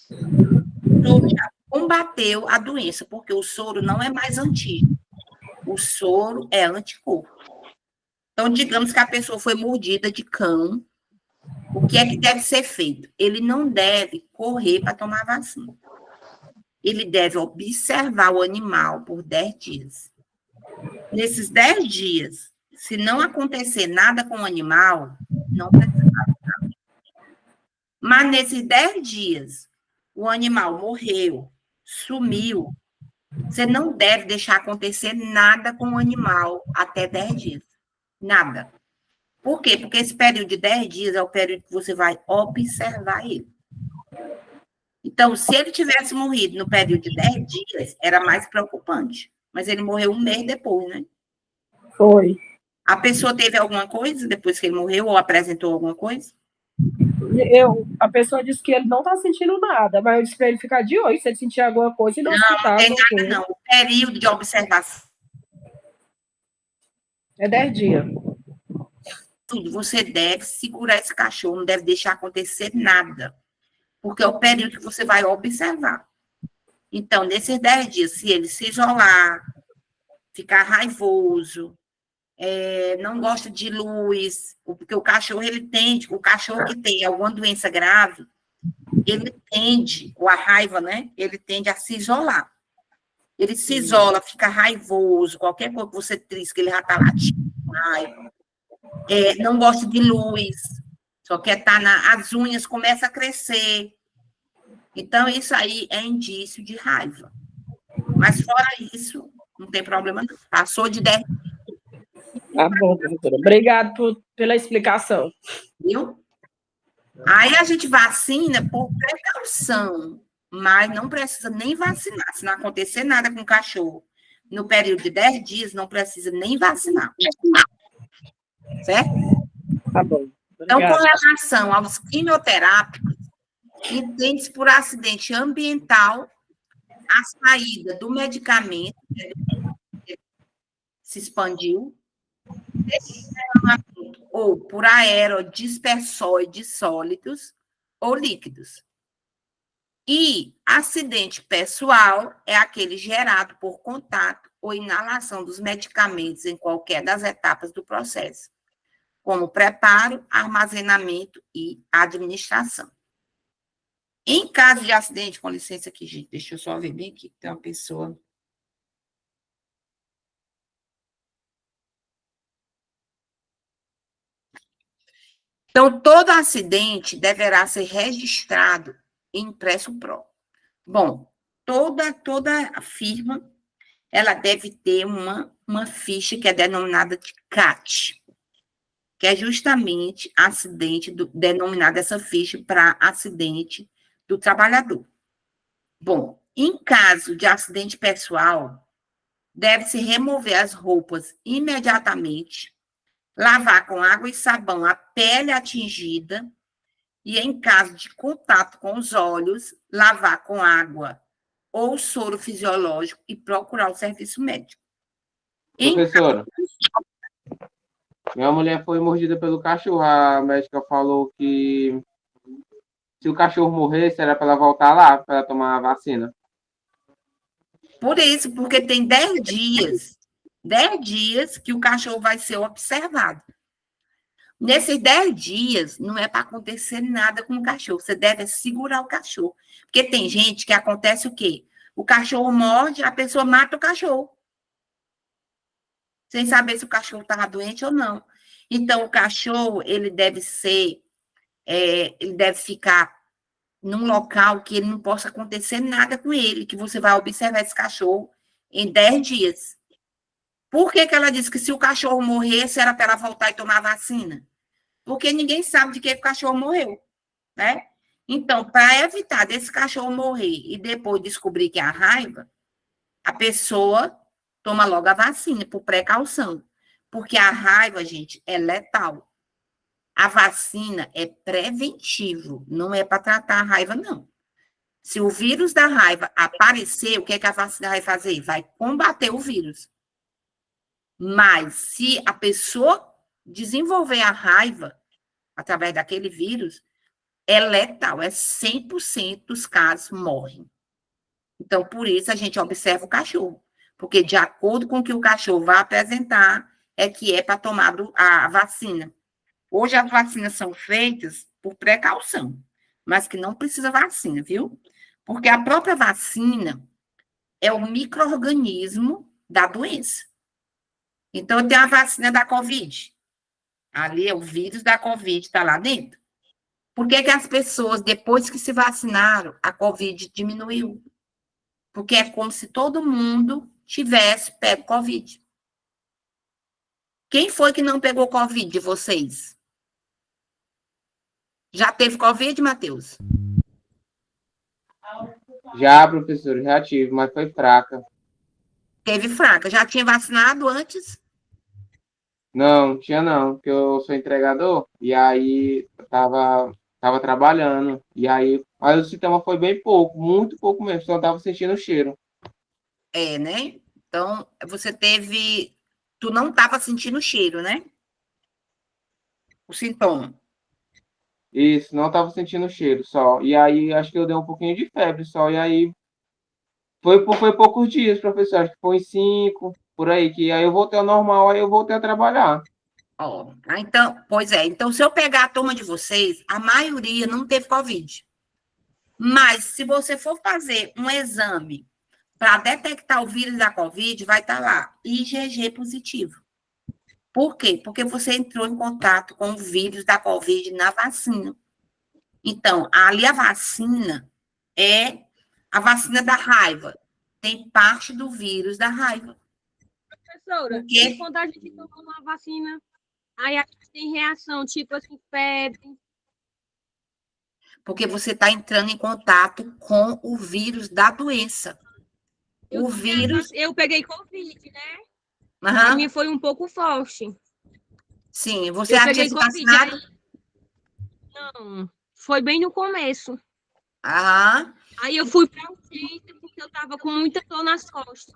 Speaker 1: já combateu a doença, porque o soro não é mais antígeno. O soro é anticorpo. Então, digamos que a pessoa foi mordida de cão, o que é que deve ser feito? Ele não deve correr para tomar vacina. Ele deve observar o animal por 10 dias. Nesses 10 dias, se não acontecer nada com o animal, não precisa vacinar. Mas nesses 10 dias, o animal morreu, sumiu, você não deve deixar acontecer nada com o animal até 10 dias. Nada. Por quê? Porque esse período de 10 dias é o período que você vai observar ele. Então, se ele tivesse morrido no período de 10 dias, era mais preocupante. Mas ele morreu um mês depois, né?
Speaker 4: Foi.
Speaker 1: A pessoa teve alguma coisa depois que ele morreu ou apresentou alguma coisa?
Speaker 4: A pessoa disse que ele não está sentindo nada, mas eu disse para ele ficar de olho se ele sentir alguma coisa e não hospital.
Speaker 1: Não tem nada, não. O período de observação
Speaker 4: é 10 dias.
Speaker 1: Tudo. Você deve segurar esse cachorro, não deve deixar acontecer nada. Porque é o período que você vai observar. Então, nesses 10 dias, se ele se isolar, ficar raivoso, não gosta de luz, porque o cachorro que tem alguma doença grave, ele tende, ou a raiva, né? Ele tende a se isolar. Ele se isola, fica raivoso, qualquer coisa que você trisca, ele já está latindo com raiva. Não gosta de luz, só quer estar as unhas começam a crescer. Então, isso aí é indício de raiva. Mas fora isso, não tem problema não. Passou de 10.
Speaker 4: Tá bom, professora. Obrigado pela explicação.
Speaker 1: Viu? Aí a gente vacina por precaução, mas não precisa nem vacinar. Se não acontecer nada com o cachorro no período de 10 dias, não precisa nem vacinar. Certo?
Speaker 4: Tá bom.
Speaker 1: Então, com relação aos quimioterápicos, entende-se por acidente ambiental a saída do medicamento, se expandiu, ou por aerodispersóide sólidos ou líquidos. E acidente pessoal é aquele gerado por contato ou inalação dos medicamentos em qualquer das etapas do processo, como preparo, armazenamento e administração. Em caso de acidente, com licença aqui, gente, deixa eu só ver bem aqui, tem uma pessoa. Então, todo acidente deverá ser registrado em impresso PRO. Bom, toda firma, ela deve ter uma ficha que é denominada de CAT, que é justamente denominada essa ficha para acidente do trabalhador. Bom, em caso de acidente pessoal, deve-se remover as roupas imediatamente, lavar com água e sabão a pele atingida e, em caso de contato com os olhos, lavar com água ou soro fisiológico e procurar o serviço médico.
Speaker 2: Professora, minha mulher foi mordida pelo cachorro. A médica falou que se o cachorro morresse, era para ela voltar lá, para ela tomar a vacina.
Speaker 1: Por isso, porque tem 10 dias que o cachorro vai ser observado. Nesses 10 dias, não é para acontecer nada com o cachorro. Você deve segurar o cachorro. Porque tem gente que acontece o quê? O cachorro morde, a pessoa mata o cachorro. Sem saber se o cachorro estava doente ou não. Então, o cachorro, ele deve ficar num local que ele não possa acontecer nada com ele, que você vai observar esse cachorro em 10 dias. Por que ela disse que se o cachorro morresse, era para ela voltar e tomar vacina? Porque ninguém sabe de que o cachorro morreu, né? Então, para evitar desse cachorro morrer e depois descobrir que é a raiva, a pessoa toma logo a vacina, por precaução. Porque a raiva, gente, é letal. A vacina é preventivo, não é para tratar a raiva, não. Se o vírus da raiva aparecer, o que é que a vacina vai fazer? Vai combater o vírus. Mas se a pessoa desenvolver a raiva através daquele vírus, é letal, é 100% dos casos morrem. Então, por isso, a gente observa o cachorro. Porque, de acordo com o que o cachorro vai apresentar, é que é para tomar a vacina. Hoje, as vacinas são feitas por precaução, mas que não precisa vacina, viu? Porque a própria vacina é o micro-organismo da doença. Então, eu tenho a vacina da Covid. Ali é o vírus da Covid, está lá dentro. Por que as pessoas, depois que se vacinaram, a Covid diminuiu? Porque é como se todo mundo tivesse pego Covid. Quem foi que não pegou Covid de vocês? Já teve Covid, Matheus?
Speaker 2: Já, professor, já tive, mas foi fraca.
Speaker 1: Teve fraca. Já tinha vacinado antes?
Speaker 2: Não, tinha não, porque eu sou entregador, e aí eu tava trabalhando, e aí o sintoma foi bem pouco, muito pouco mesmo, só tava sentindo o cheiro.
Speaker 1: É, né? Então, tu não estava sentindo o cheiro, né? O sintoma.
Speaker 2: Isso, não tava sentindo o cheiro só. E aí acho que eu dei um pouquinho de febre só, e aí foi poucos dias, professor, acho que foi uns 5, por aí, que aí eu voltei ao normal, aí eu voltei a trabalhar.
Speaker 1: Ó, então, pois é. Então, se eu pegar a turma de vocês, a maioria não teve Covid. Mas, se você for fazer um exame para detectar o vírus da Covid, vai estar lá, IgG positivo. Por quê? Porque você entrou em contato com o vírus da Covid na vacina. Então, ali a vacina é a vacina da raiva. Tem parte do vírus da raiva.
Speaker 3: Professora,
Speaker 1: Por quê?
Speaker 3: e quando a gente toma uma vacina, aí a gente tem reação, tipo assim, febre.
Speaker 1: Porque você está entrando em contato com o vírus da doença. O vírus.
Speaker 3: Eu peguei Covid, né? A
Speaker 1: Aham,
Speaker 3: minha foi um pouco forte.
Speaker 1: sim, você
Speaker 3: Eu
Speaker 1: já
Speaker 3: peguei
Speaker 1: tinha se
Speaker 3: Covid,
Speaker 1: vacinado?
Speaker 3: não, foi bem no começo.
Speaker 1: Aham.
Speaker 3: Aí eu fui para urgência porque eu tava com muita dor nas costas.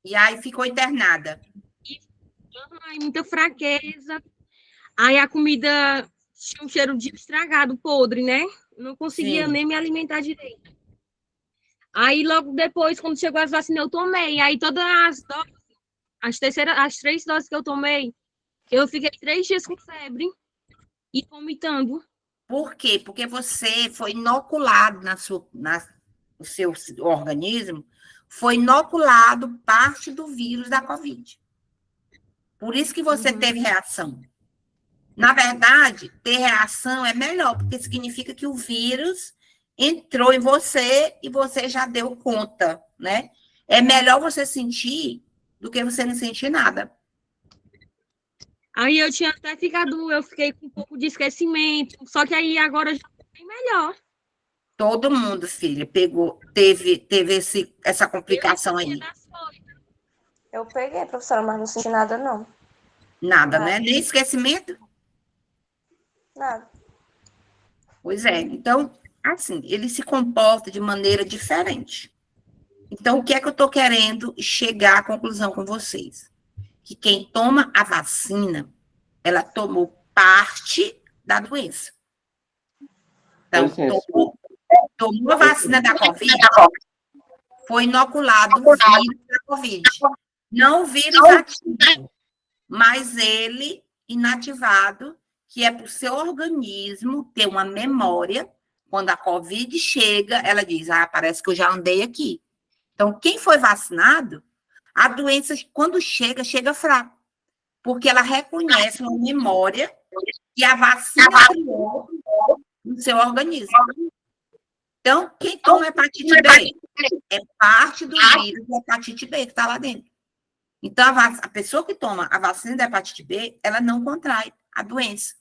Speaker 1: E aí ficou internada.
Speaker 3: Ai, muita fraqueza. Aí a comida tinha um cheiro de estragado, podre, né? Não conseguia
Speaker 1: Sim.
Speaker 3: nem me alimentar direito. Aí logo depois, quando chegou as vacinas, eu tomei. Aí todas as doses, as 3 doses que eu tomei, eu fiquei 3 dias com febre e vomitando.
Speaker 1: Por quê? Porque você foi inoculado no seu organismo, foi inoculado parte do vírus da Covid. Por isso que você teve reação. Na verdade, ter reação é melhor, porque significa que o vírus entrou em você e você já deu conta, né? É melhor você sentir do que você não sentir nada.
Speaker 3: Aí eu tinha até eu fiquei com um pouco de esquecimento, só que aí agora já tá bem melhor.
Speaker 1: Todo mundo, filha, teve essa complicação aí.
Speaker 5: Eu peguei, professora, mas não senti nada, não.
Speaker 1: Nada, né? Nem esquecimento?
Speaker 5: Nada.
Speaker 1: Pois é. Então, assim, ele se comporta de maneira diferente. Então, o que é que eu estou querendo chegar à conclusão com vocês? Que quem toma a vacina, ela tomou parte da doença. Então, tomou a vacina da Covid, foi inoculado o vírus da Covid. Não o vírus ativo, mas ele inativado, que é para o seu organismo ter uma memória. Quando a Covid chega, ela diz, parece que eu já andei aqui. Então, quem foi vacinado, a doença, quando chega, chega fraco, porque ela reconhece uma memória que a vacina criou no seu organismo. Então, quem toma hepatite B é parte do vírus da hepatite B que está lá dentro. Então, a pessoa que toma a vacina da hepatite B, ela não contrai a doença.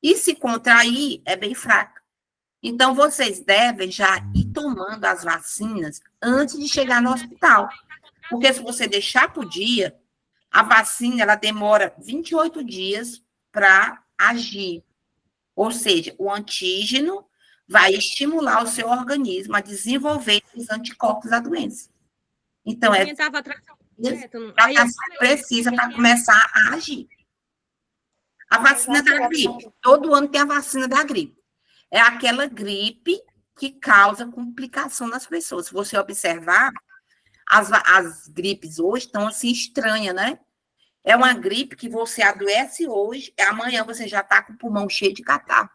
Speaker 1: E se contrair, é bem fraca. Então, vocês devem já ir tomando as vacinas antes de chegar no hospital. Porque se você deixar para o dia, a vacina ela demora 28 dias para agir. Ou seja, o antígeno vai estimular o seu organismo a desenvolver os anticorpos da doença. Então, precisa para começar a agir. A vacina da gripe. Todo ano tem a vacina da gripe. É aquela gripe que causa complicação nas pessoas. Se você observar, as gripes hoje estão assim estranhas, né? É uma gripe que você adoece hoje, e amanhã você já está com o pulmão cheio de catarro.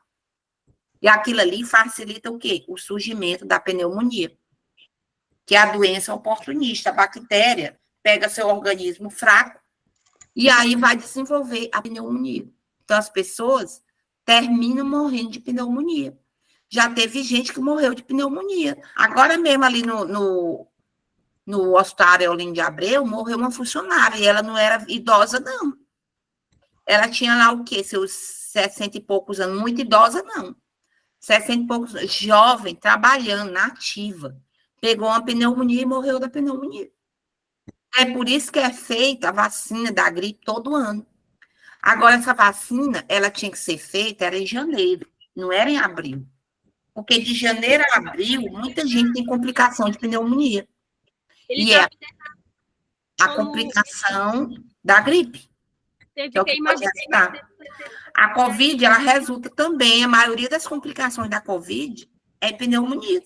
Speaker 1: E aquilo ali facilita o quê? O surgimento da pneumonia, que é a doença oportunista. A bactéria pega seu organismo fraco e aí vai desenvolver a pneumonia. Então, as pessoas terminam morrendo de pneumonia. Já teve gente que morreu de pneumonia. Agora mesmo ali no Hospital Areolino de Abreu, morreu uma funcionária, e ela não era idosa, não. Ela tinha lá o quê? Seus 60 e poucos anos, muito idosa, não. 60 e poucos, jovem, trabalhando, na ativa. Pegou uma pneumonia e morreu da pneumonia. É por isso que é feita a vacina da gripe todo ano. Agora, essa vacina, ela tinha que ser feita, era em janeiro, não era em abril. Porque de janeiro a abril, muita gente tem complicação de pneumonia. E é a complicação da gripe. Que é o que pode resultar. A Covid, ela resulta também, a maioria das complicações da Covid é pneumonia.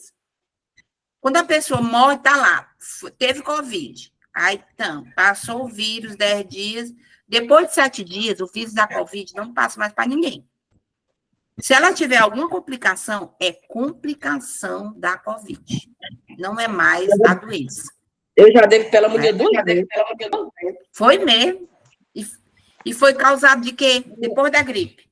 Speaker 1: Quando a pessoa morre, tá lá, teve Covid. Aí, então, passou o vírus 10 dias. Depois de 7 dias, o vírus da Covid não passa mais para ninguém. Se ela tiver alguma complicação, é complicação da Covid. Não é mais a doença.
Speaker 4: Eu já devo pela mulher do lado.
Speaker 1: Foi mesmo. E foi causado de quê? Depois da gripe.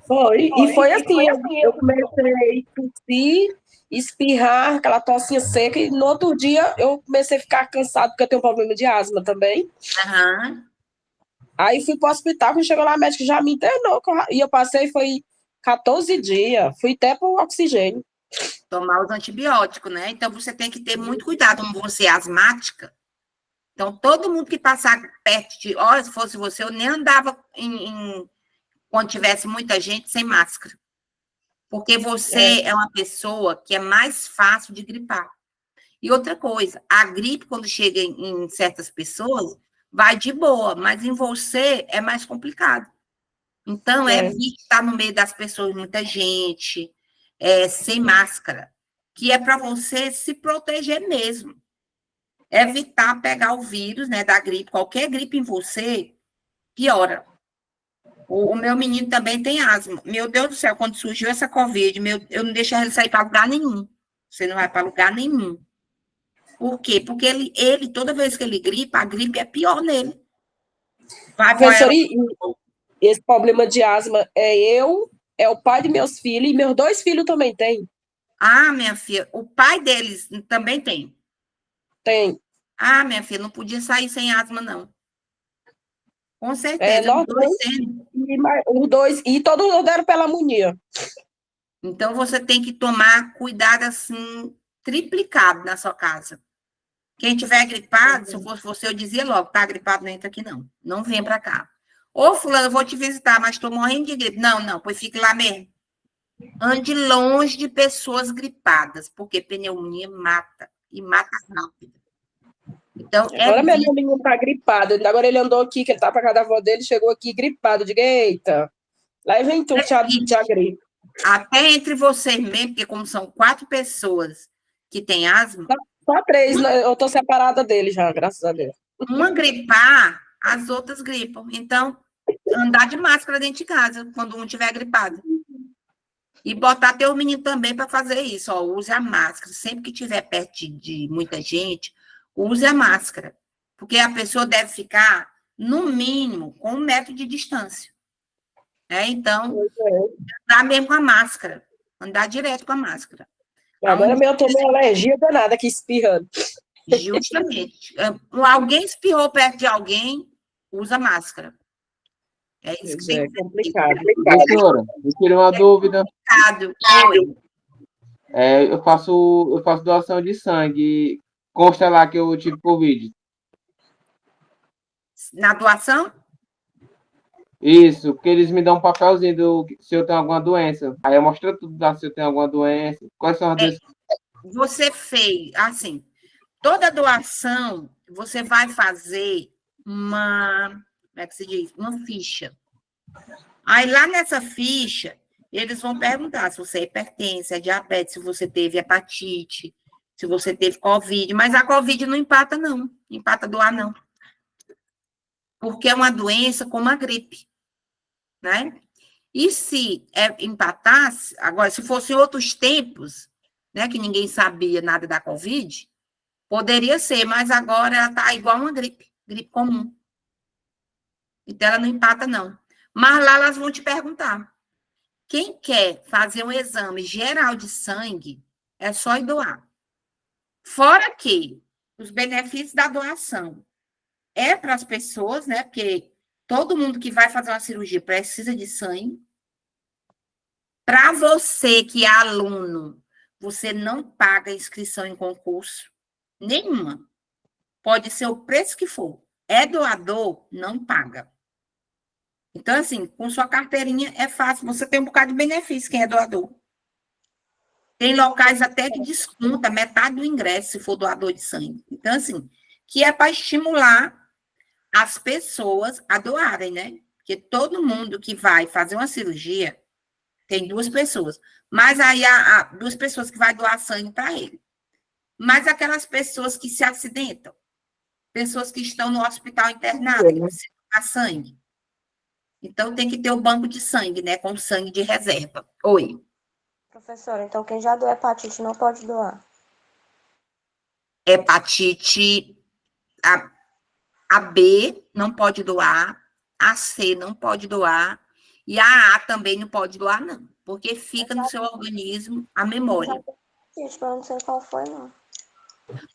Speaker 4: Foi. E foi assim, eu comecei a tossir, espirrar, aquela tossinha seca, e no outro dia eu comecei a ficar cansado, porque eu tenho um problema de asma também.
Speaker 1: Uhum.
Speaker 4: Aí fui para o hospital, quando chegou lá, a médica já me internou, e eu passei, foi 14 dias, fui até para o oxigênio.
Speaker 1: Tomar os antibióticos, né? Então, você tem que ter muito cuidado, como você é asmática. Então, todo mundo que passar perto de... Olha, se fosse você, eu nem andava quando tivesse muita gente sem máscara. Porque você é uma pessoa que é mais fácil de gripar. E outra coisa, a gripe, quando chega em certas pessoas, vai de boa, mas em você é mais complicado. Então, evite estar no meio das pessoas, muita gente, sem máscara, que é para você se proteger mesmo. Evitar pegar o vírus, né, da gripe. Qualquer gripe em você, piora. O meu menino também tem asma. Meu Deus do céu, quando surgiu essa Covid, eu não deixo ele sair para lugar nenhum. Você não vai para lugar nenhum. Por quê? Porque ele, toda vez que ele gripa, a gripe é pior nele.
Speaker 4: Professor, esse problema de asma é o pai de meus filhos, e meus 2 filhos também têm.
Speaker 1: Ah, minha filha, o pai deles também tem?
Speaker 4: Tem.
Speaker 1: Ah, minha filha, não podia sair sem asma, não. Com certeza.
Speaker 4: Os dois, e todos deram pneumonia.
Speaker 1: Então, você tem que tomar cuidado, assim, triplicado na sua casa. Quem tiver gripado, se eu fosse você, eu dizia logo, tá gripado, não entra aqui, não. Não venha para cá. Ô, fulano, eu vou te visitar, mas estou morrendo de gripe. Não, pois fique lá mesmo. Ande longe de pessoas gripadas, porque pneumonia mata, e mata rápido. Então,
Speaker 4: agora meu menino tá gripado. Agora ele andou aqui, que ele tá pra casa da avó dele, chegou aqui gripado. Diga, eita, lá vem tu, já gripe.
Speaker 1: Até entre vocês mesmo, porque como são 4 pessoas que têm asma...
Speaker 4: Só 3, né? Eu tô separada dele já, graças a Deus.
Speaker 1: Uma gripar, as outras gripam. Então, andar de máscara dentro de casa, quando um estiver gripado. E botar teu menino também para fazer isso, ó, use a máscara. Sempre que estiver perto de muita gente, use a máscara. Porque a pessoa deve ficar, no mínimo, com 1 metro de distância. Então, andar mesmo com a máscara. Andar direto com a máscara.
Speaker 4: Agora eu tô com alergia danada aqui espirrando.
Speaker 1: Justamente. Alguém espirrou perto de alguém, usa máscara. É isso que tem que ser.
Speaker 4: É complicado.
Speaker 2: Professora, eu tirei uma dúvida.
Speaker 1: Oi.
Speaker 2: Eu faço doação de sangue. Consta lá que eu tive Covid.
Speaker 1: Na doação?
Speaker 2: Isso, porque eles me dão um papelzinho se eu tenho alguma doença. Aí eu mostro tudo lá se eu tenho alguma doença. Quais são as doenças?
Speaker 1: Você fez, assim, toda doação, você vai fazer como é que se diz? Uma ficha. Aí lá nessa ficha, eles vão perguntar se você é hipertenso, se é diabetes, se você teve hepatite, se você teve Covid. Mas a Covid não empata, não. Não empata doar, não. Porque é uma doença como a gripe, né? E se empatasse, agora, se fosse outros tempos, né, que ninguém sabia nada da Covid, poderia ser, mas agora ela está igual uma gripe comum. Então, ela não empata, não. Mas lá elas vão te perguntar. Quem quer fazer um exame geral de sangue, é só ir doar. Fora que os benefícios da doação é para as pessoas, né? Porque todo mundo que vai fazer uma cirurgia precisa de sangue. Para você que é aluno, você não paga inscrição em concurso nenhuma. Pode ser o preço que for. É doador, não paga. Então, assim, com sua carteirinha é fácil. Você tem um bocado de benefício, quem é doador. Tem locais até que desconta metade do ingresso se for doador de sangue. Então, assim, que é para estimular as pessoas a doarem, né? Porque todo mundo que vai fazer uma cirurgia tem 2 pessoas. Mas aí há 2 pessoas que vai doar sangue para ele. Mas aquelas pessoas que se acidentam, pessoas que estão no hospital internadas, que precisam doar sangue. Então, tem que ter o banco de sangue, né? Com sangue de reserva. Oi.
Speaker 5: Professora, então quem já doou hepatite não pode doar?
Speaker 1: Hepatite a B não pode doar, a C não pode doar, e a também não pode doar, não. Porque fica no seu organismo a memória.
Speaker 5: Hepatite, mas eu não sei qual foi, não.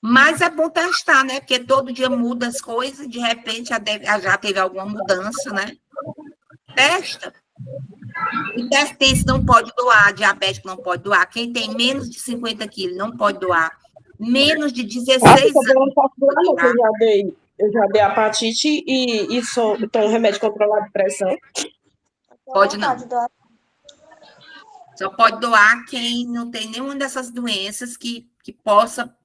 Speaker 1: Mas é bom testar, né? Porque todo dia muda as coisas, de repente já teve alguma mudança, né? Testa. Hipertenso não pode doar, diabético não pode doar. Quem tem menos de 50 quilos não pode doar. Menos de 16 anos.
Speaker 4: Eu já dei apatite e tomo remédio controlado de pressão.
Speaker 1: Pode não. Só pode doar quem não tem nenhuma dessas doenças que possa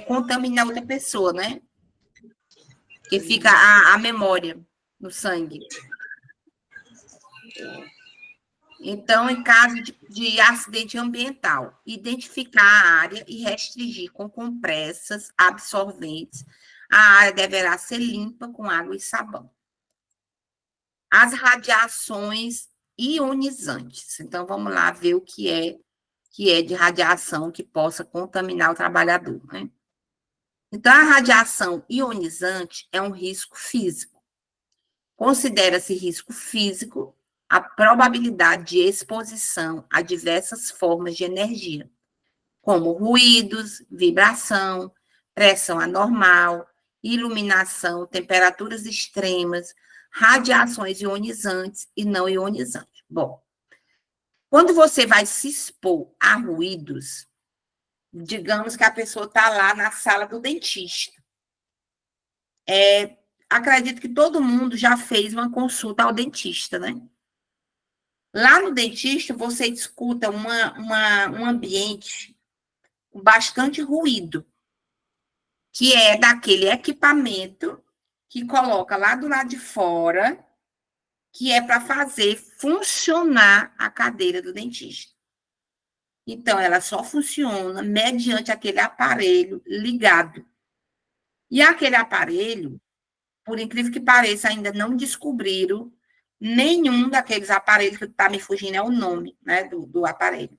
Speaker 1: contaminar outra pessoa, né? Que fica a memória no sangue. Então, em caso de acidente ambiental, identificar a área e restringir com compressas absorventes. A área deverá ser limpa com água e sabão. As radiações ionizantes. Então, vamos lá ver o que é de radiação que possa contaminar o trabalhador, né? Então, a radiação ionizante é um risco físico. Considera-se risco físico a probabilidade de exposição a diversas formas de energia, como ruídos, vibração, pressão anormal, iluminação, temperaturas extremas, radiações ionizantes e não ionizantes. Bom, quando você vai se expor a ruídos, digamos que a pessoa está lá na sala do dentista. Acredito que todo mundo já fez uma consulta ao dentista, né? Lá no dentista, você escuta um ambiente com bastante ruído, que é daquele equipamento que coloca lá do lado de fora, que é para fazer funcionar a cadeira do dentista. Então, ela só funciona mediante aquele aparelho ligado. E aquele aparelho, por incrível que pareça, ainda não descobriram nenhum daqueles aparelhos, que está me fugindo é o nome, né, do aparelho.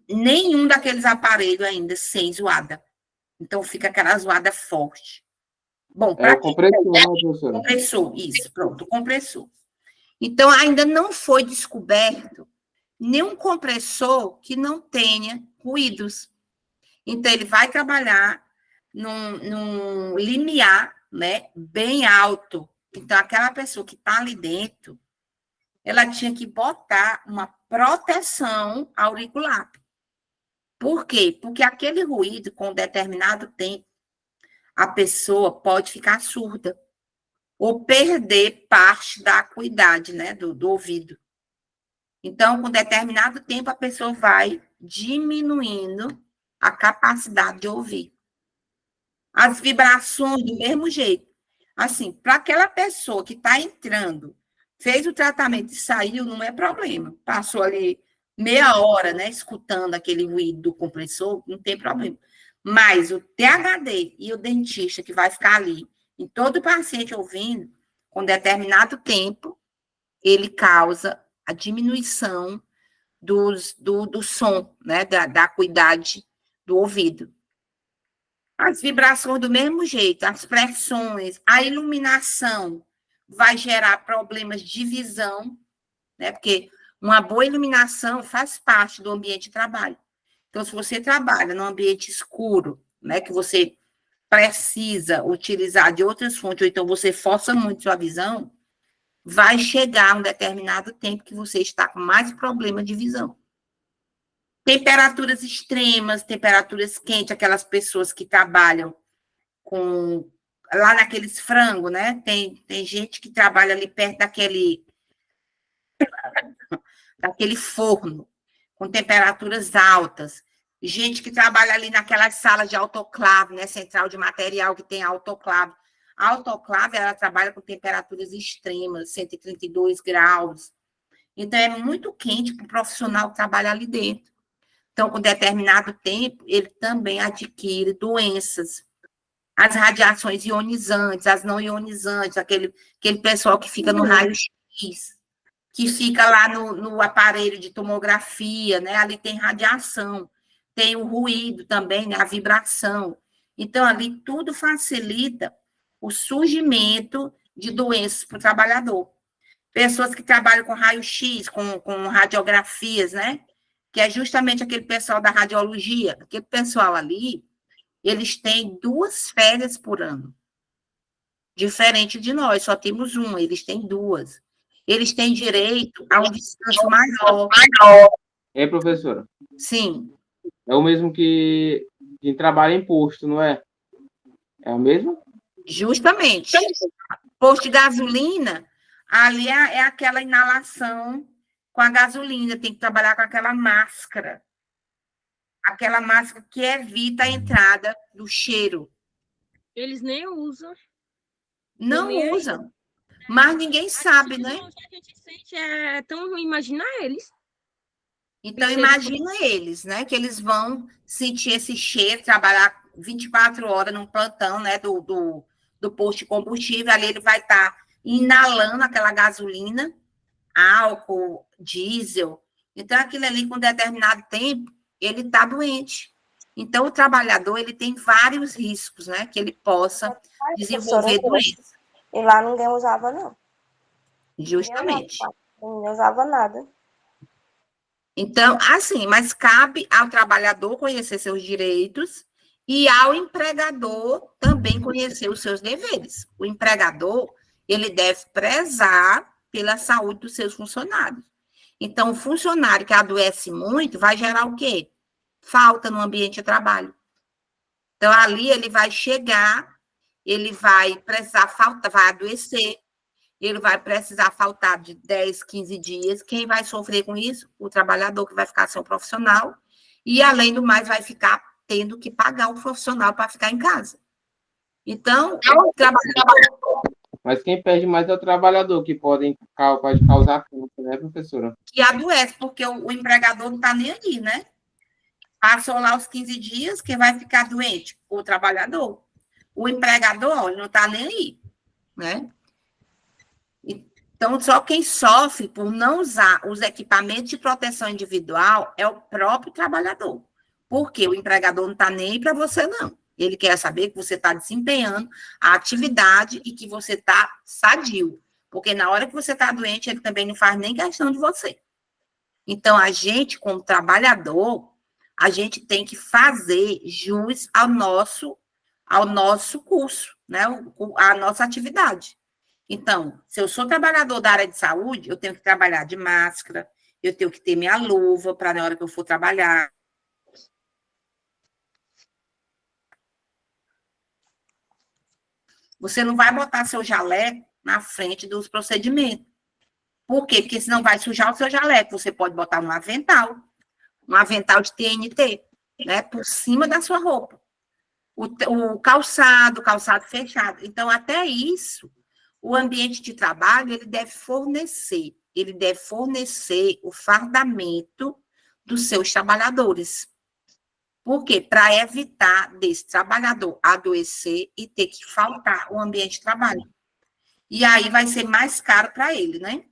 Speaker 1: Nenhum daqueles aparelhos ainda sem zoada. Então, fica aquela zoada forte. Bom,
Speaker 2: É o compressor, né, professora?
Speaker 1: compressor, isso, pronto, compressor. Então, ainda não foi descoberto nenhum compressor que não tenha ruídos. Então, ele vai trabalhar num limiar, né, bem alto. Então, aquela pessoa que está ali dentro, ela tinha que botar uma proteção auricular. Por quê? Porque aquele ruído, com determinado tempo, a pessoa pode ficar surda ou perder parte da acuidade, né, do ouvido. Então, com determinado tempo, a pessoa vai diminuindo a capacidade de ouvir. As vibrações, do mesmo jeito. Assim, para aquela pessoa que está entrando, fez o tratamento e saiu, não é problema. Passou ali meia hora, né, escutando aquele ruído do compressor, não tem problema. Mas o THD e o dentista que vai ficar ali, e todo paciente ouvindo, com determinado tempo, ele causa a diminuição do som, né, da acuidade do ouvido. As vibrações do mesmo jeito, as pressões, a iluminação vai gerar problemas de visão, né? Porque uma boa iluminação faz parte do ambiente de trabalho. Então, se você trabalha num ambiente escuro, né, que você precisa utilizar de outras fontes, ou então você força muito sua visão, vai chegar um determinado tempo que você está com mais problema de visão. Temperaturas extremas, temperaturas quentes, aquelas pessoas que trabalham lá naqueles frangos, né? Tem gente que trabalha ali perto daquele forno, com temperaturas altas. Gente que trabalha ali naquelas salas de autoclave, né? Central de material que tem autoclave. A autoclave, ela trabalha com temperaturas extremas, 132 graus. Então, é muito quente para o profissional trabalhar ali dentro. Então, com determinado tempo, ele também adquire doenças. As radiações ionizantes, as não ionizantes, aquele pessoal que fica no raio-x, que fica lá no aparelho de tomografia, né? Ali tem radiação, tem o ruído também, né? A vibração. Então, ali tudo facilita o surgimento de doenças para o trabalhador. Pessoas que trabalham com raio-x, com radiografias, né? Que é justamente aquele pessoal da radiologia, aquele pessoal ali, eles têm 2 férias por ano. Diferente de nós, só temos uma, eles têm 2. Eles têm direito a um descanso maior.
Speaker 2: É, professora?
Speaker 1: Sim.
Speaker 2: É o mesmo que quem trabalha em posto, não é? É o mesmo?
Speaker 1: Justamente. Posto de gasolina, ali é aquela inalação com a gasolina, tem que trabalhar com aquela máscara que evita a entrada do cheiro.
Speaker 3: Eles nem usam.
Speaker 1: Não usam. Mas ninguém sabe, né?
Speaker 3: O que a gente sente é tão ruim imaginar eles.
Speaker 1: Então, imagina eles, né? Que eles vão sentir esse cheiro, trabalhar 24 horas num plantão, né? Do posto de combustível. Ali ele vai estar inalando aquela gasolina, álcool, diesel. Então, aquilo ali, com determinado tempo, ele está doente. Então, o trabalhador, ele tem vários riscos, né? Que ele possa desenvolver doença.
Speaker 5: E lá ninguém usava, não.
Speaker 1: Justamente.
Speaker 5: Ninguém usava nada.
Speaker 1: Então, assim, mas cabe ao trabalhador conhecer seus direitos e ao empregador também conhecer os seus deveres. O empregador, ele deve prezar pela saúde dos seus funcionários. Então, o funcionário que adoece muito vai gerar o quê? Falta no ambiente de trabalho. Então, ali ele vai chegar, ele vai precisar faltar, vai adoecer, ele vai precisar faltar de 10, 15 dias. Quem vai sofrer com isso? O trabalhador, que vai ficar sem o profissional, e, além do mais, vai ficar tendo que pagar o profissional para ficar em casa. Então, o trabalhador...
Speaker 2: Mas quem perde mais é o trabalhador, que pode causar câncer, né, professora?
Speaker 1: Que adoece, porque o empregador não está nem aí, né? Passou lá os 15 dias, quem vai ficar doente? O trabalhador. O empregador, ele não está nem aí. né? Então, só quem sofre por não usar os equipamentos de proteção individual é o próprio trabalhador. Porque o empregador não está nem aí para você, não. Ele quer saber que você está desempenhando a atividade e que você está sadio. Porque na hora que você está doente, ele também não faz nem questão de você. Então, a gente, como trabalhador, a gente tem que fazer jus ao nosso curso, né? A nossa atividade. Então, se eu sou trabalhador da área de saúde, eu tenho que trabalhar de máscara, eu tenho que ter minha luva para na hora que eu for trabalhar. Você não vai botar seu jaleco na frente dos procedimentos. Por quê? Porque senão vai sujar o seu jaleco. Você pode botar um avental de TNT, né, por cima da sua roupa. O calçado fechado. Então, até isso, o ambiente de trabalho, ele deve fornecer o fardamento dos seus trabalhadores. Por quê? Para evitar desse trabalhador adoecer e ter que faltar o ambiente de trabalho. E aí vai ser mais caro para ele, né?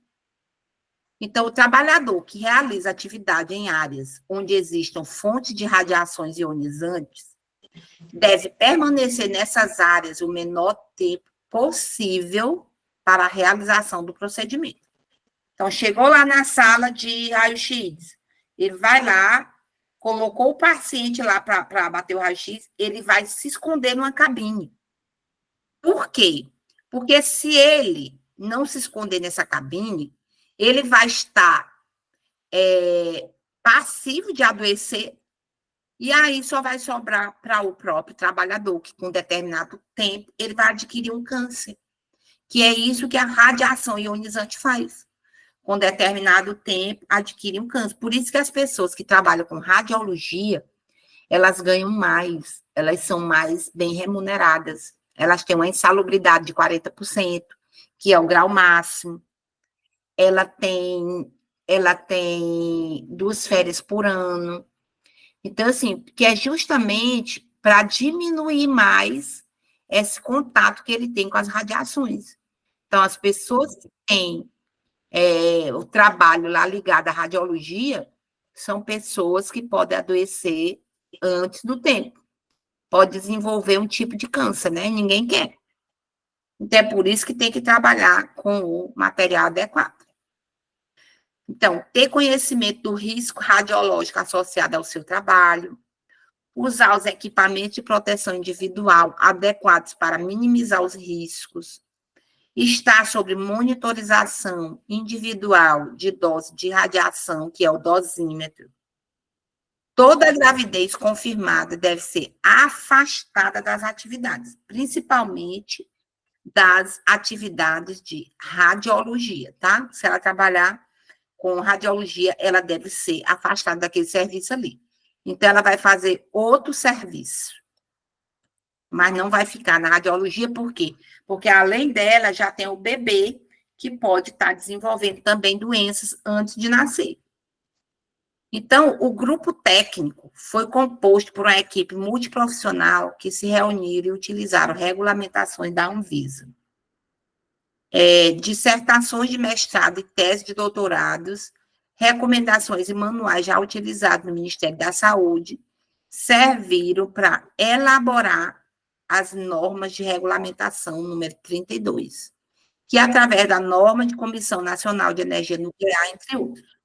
Speaker 1: Então, o trabalhador que realiza atividade em áreas onde existam fontes de radiações ionizantes deve permanecer nessas áreas o menor tempo possível para a realização do procedimento. Então, chegou lá na sala de raio-x, ele vai lá, colocou o paciente lá para bater o raio-x, ele vai se esconder numa cabine. Por quê? Porque se ele não se esconder nessa cabine, ele vai estar passivo de adoecer, e aí só vai sobrar para o próprio trabalhador, que com determinado tempo ele vai adquirir um câncer, que é isso que a radiação ionizante faz. Com determinado tempo, adquire um câncer. Por isso que as pessoas que trabalham com radiologia, elas ganham mais, elas são mais bem remuneradas, elas têm uma insalubridade de 40%, que é o grau máximo, ela tem 2 férias por ano. Então, assim, que é justamente para diminuir mais esse contato que ele tem com as radiações. Então, as pessoas que têm o trabalho lá ligado à radiologia são pessoas que podem adoecer antes do tempo. Pode desenvolver um tipo de câncer, né? Ninguém quer. Então, é por isso que tem que trabalhar com o material adequado. Então, ter conhecimento do risco radiológico associado ao seu trabalho, usar os equipamentos de proteção individual adequados para minimizar os riscos, estar sob monitorização individual de dose de radiação, que é o dosímetro. Toda gravidez confirmada deve ser afastada das atividades, principalmente das atividades de radiologia, tá? Se ela trabalhar com radiologia, ela deve ser afastada daquele serviço ali. Então, ela vai fazer outro serviço, mas não vai ficar na radiologia, por quê? Porque, além dela, já tem o bebê, que pode estar desenvolvendo também doenças antes de nascer. Então, o grupo técnico foi composto por uma equipe multiprofissional que se reuniram e utilizaram regulamentações da Anvisa. Dissertações de mestrado e tese de doutorados, recomendações e manuais já utilizados no Ministério da Saúde, serviram para elaborar as normas de regulamentação número 32, que é através da norma de Comissão Nacional de Energia Nuclear, entre outros.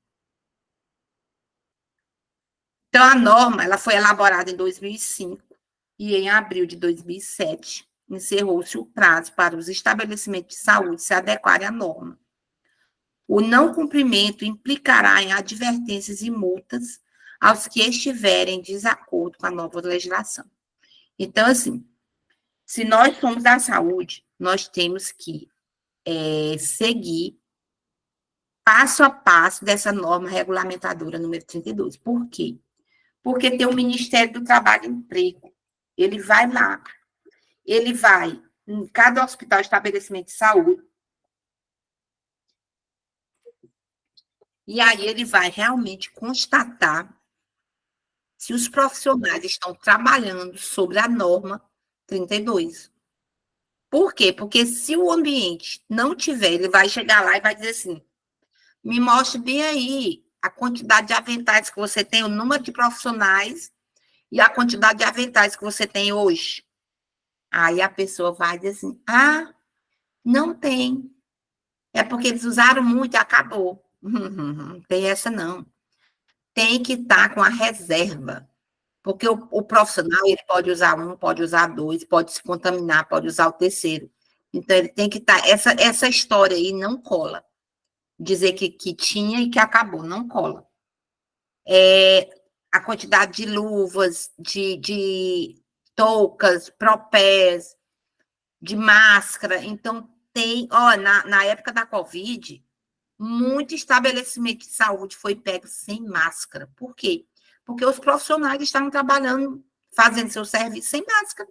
Speaker 1: Então, a norma ela foi elaborada em 2005 e em abril de 2007 encerrou-se o prazo para os estabelecimentos de saúde se adequarem à norma. O não cumprimento implicará em advertências e multas aos que estiverem em desacordo com a nova legislação. Então, assim, se nós somos da saúde, nós temos que seguir passo a passo dessa norma regulamentadora número 32. Por quê? Porque tem o Ministério do Trabalho e Emprego. Ele vai lá, ele vai em cada hospital, estabelecimento de saúde, e aí ele vai realmente constatar se os profissionais estão trabalhando sobre a norma 32. Por quê? Porque se o ambiente não tiver, ele vai chegar lá e vai dizer assim, me mostre bem aí a quantidade de aventais que você tem, o número de profissionais e a quantidade de aventais que você tem hoje. Aí a pessoa vai dizer assim, não tem. É porque eles usaram muito e acabou. Não tem essa não. Tem que estar com a reserva. Porque o profissional, ele pode usar um, pode usar dois, pode se contaminar, pode usar o terceiro. Então, ele tem que estar... Essa história aí não cola. Dizer que tinha e que acabou, não cola. A quantidade de luvas, de toucas, propés, de máscara. Então, tem... na época da Covid, muito estabelecimento de saúde foi pego sem máscara. Por quê? Porque os profissionais estavam trabalhando, fazendo seu serviço sem máscara.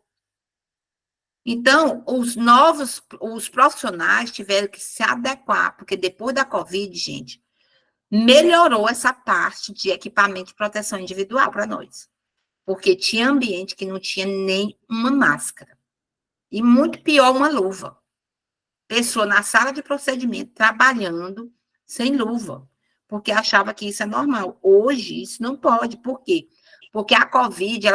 Speaker 1: Então, os profissionais tiveram que se adequar, porque depois da Covid, gente, melhorou essa parte de equipamento de proteção individual para nós. Porque tinha ambiente que não tinha nem uma máscara. E muito pior, uma luva. Pessoa na sala de procedimento trabalhando sem luva, porque achava que isso é normal. Hoje, isso não pode. Por quê? Porque a Covid,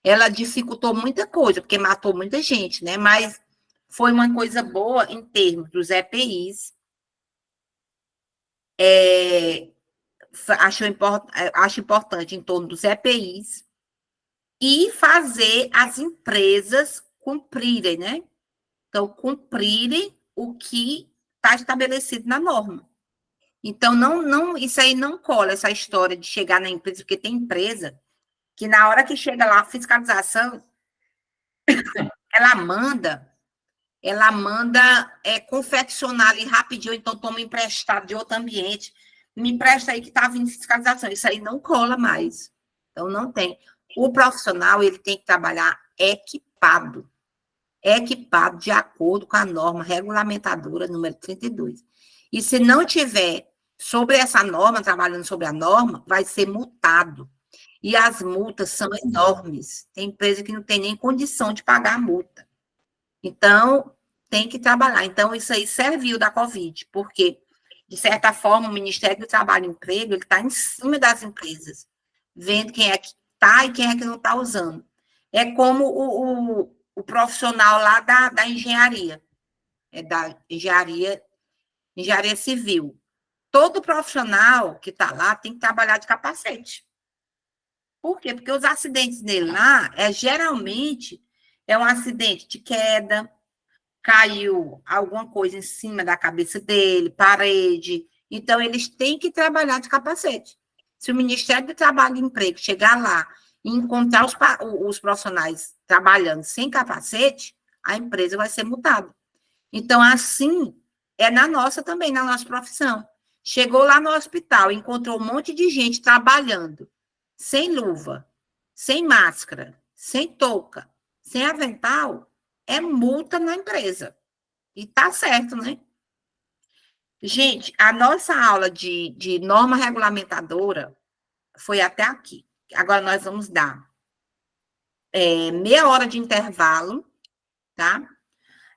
Speaker 1: ela dificultou muita coisa, porque matou muita gente, né? Mas foi uma coisa boa em termos dos EPIs. Acho importante em torno dos EPIs e fazer as empresas cumprirem, né? Então, cumprirem o que está estabelecido na norma. Então, isso aí não cola, essa história de chegar na empresa, porque tem empresa que na hora que chega lá a fiscalização, ela manda confeccionar ali rapidinho, então toma emprestado de outro ambiente, me empresta aí que está vindo fiscalização. Isso aí não cola mais. Então, não tem. O profissional, ele tem que trabalhar equipado de acordo com a norma regulamentadora número 32. E se não tiver sobre essa norma, trabalhando sobre a norma, vai ser multado. E as multas são enormes. Tem empresa que não tem nem condição de pagar a multa. Então, tem que trabalhar. Então, isso aí serviu da Covid, porque, de certa forma, o Ministério do Trabalho e Emprego, ele está em cima das empresas, vendo quem é que está e quem é que não está usando. É como o profissional lá da engenharia, da engenharia civil. Todo profissional que está lá tem que trabalhar de capacete. Por quê? Porque os acidentes dele lá, geralmente, um acidente de queda, caiu alguma coisa em cima da cabeça dele, parede. Então, eles têm que trabalhar de capacete. Se o Ministério do Trabalho e Emprego chegar lá e encontrar os profissionais trabalhando sem capacete, a empresa vai ser multada. Então, assim, é na nossa também, na nossa profissão. Chegou lá no hospital, encontrou um monte de gente trabalhando sem luva, sem máscara, sem touca, sem avental, é multa na empresa. E tá certo, né? Gente, a nossa aula de norma regulamentadora foi até aqui. Agora nós vamos dar meia hora de intervalo, tá?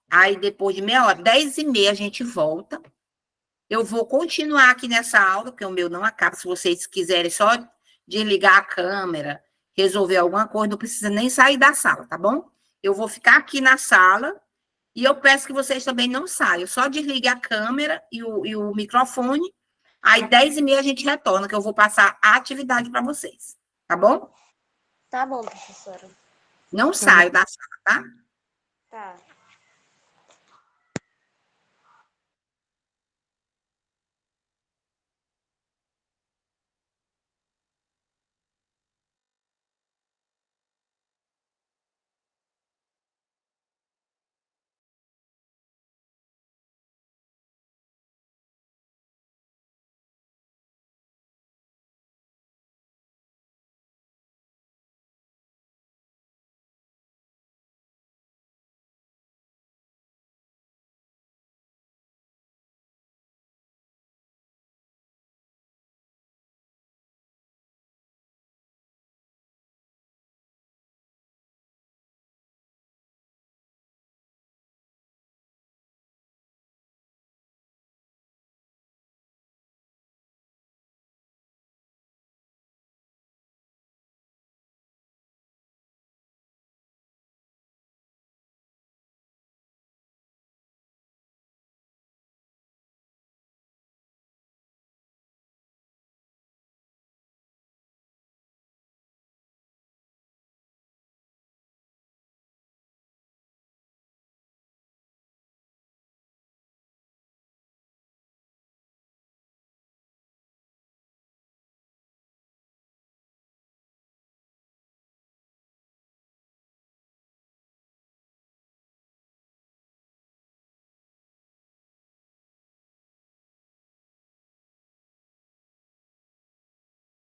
Speaker 1: Aí depois de meia hora, 10h30, a gente volta. Eu vou continuar aqui nessa aula, porque o meu não acaba. Se vocês quiserem só desligar a câmera, resolver alguma coisa, não precisa nem sair da sala, tá bom? Eu vou ficar aqui na sala e eu peço que vocês também não saiam. Só desligue a câmera e o microfone. Aí, 10h30, a gente retorna, que eu vou passar a atividade para vocês. Tá bom?
Speaker 5: Tá bom, professora.
Speaker 1: Não saio da sala, tá?
Speaker 5: Tá.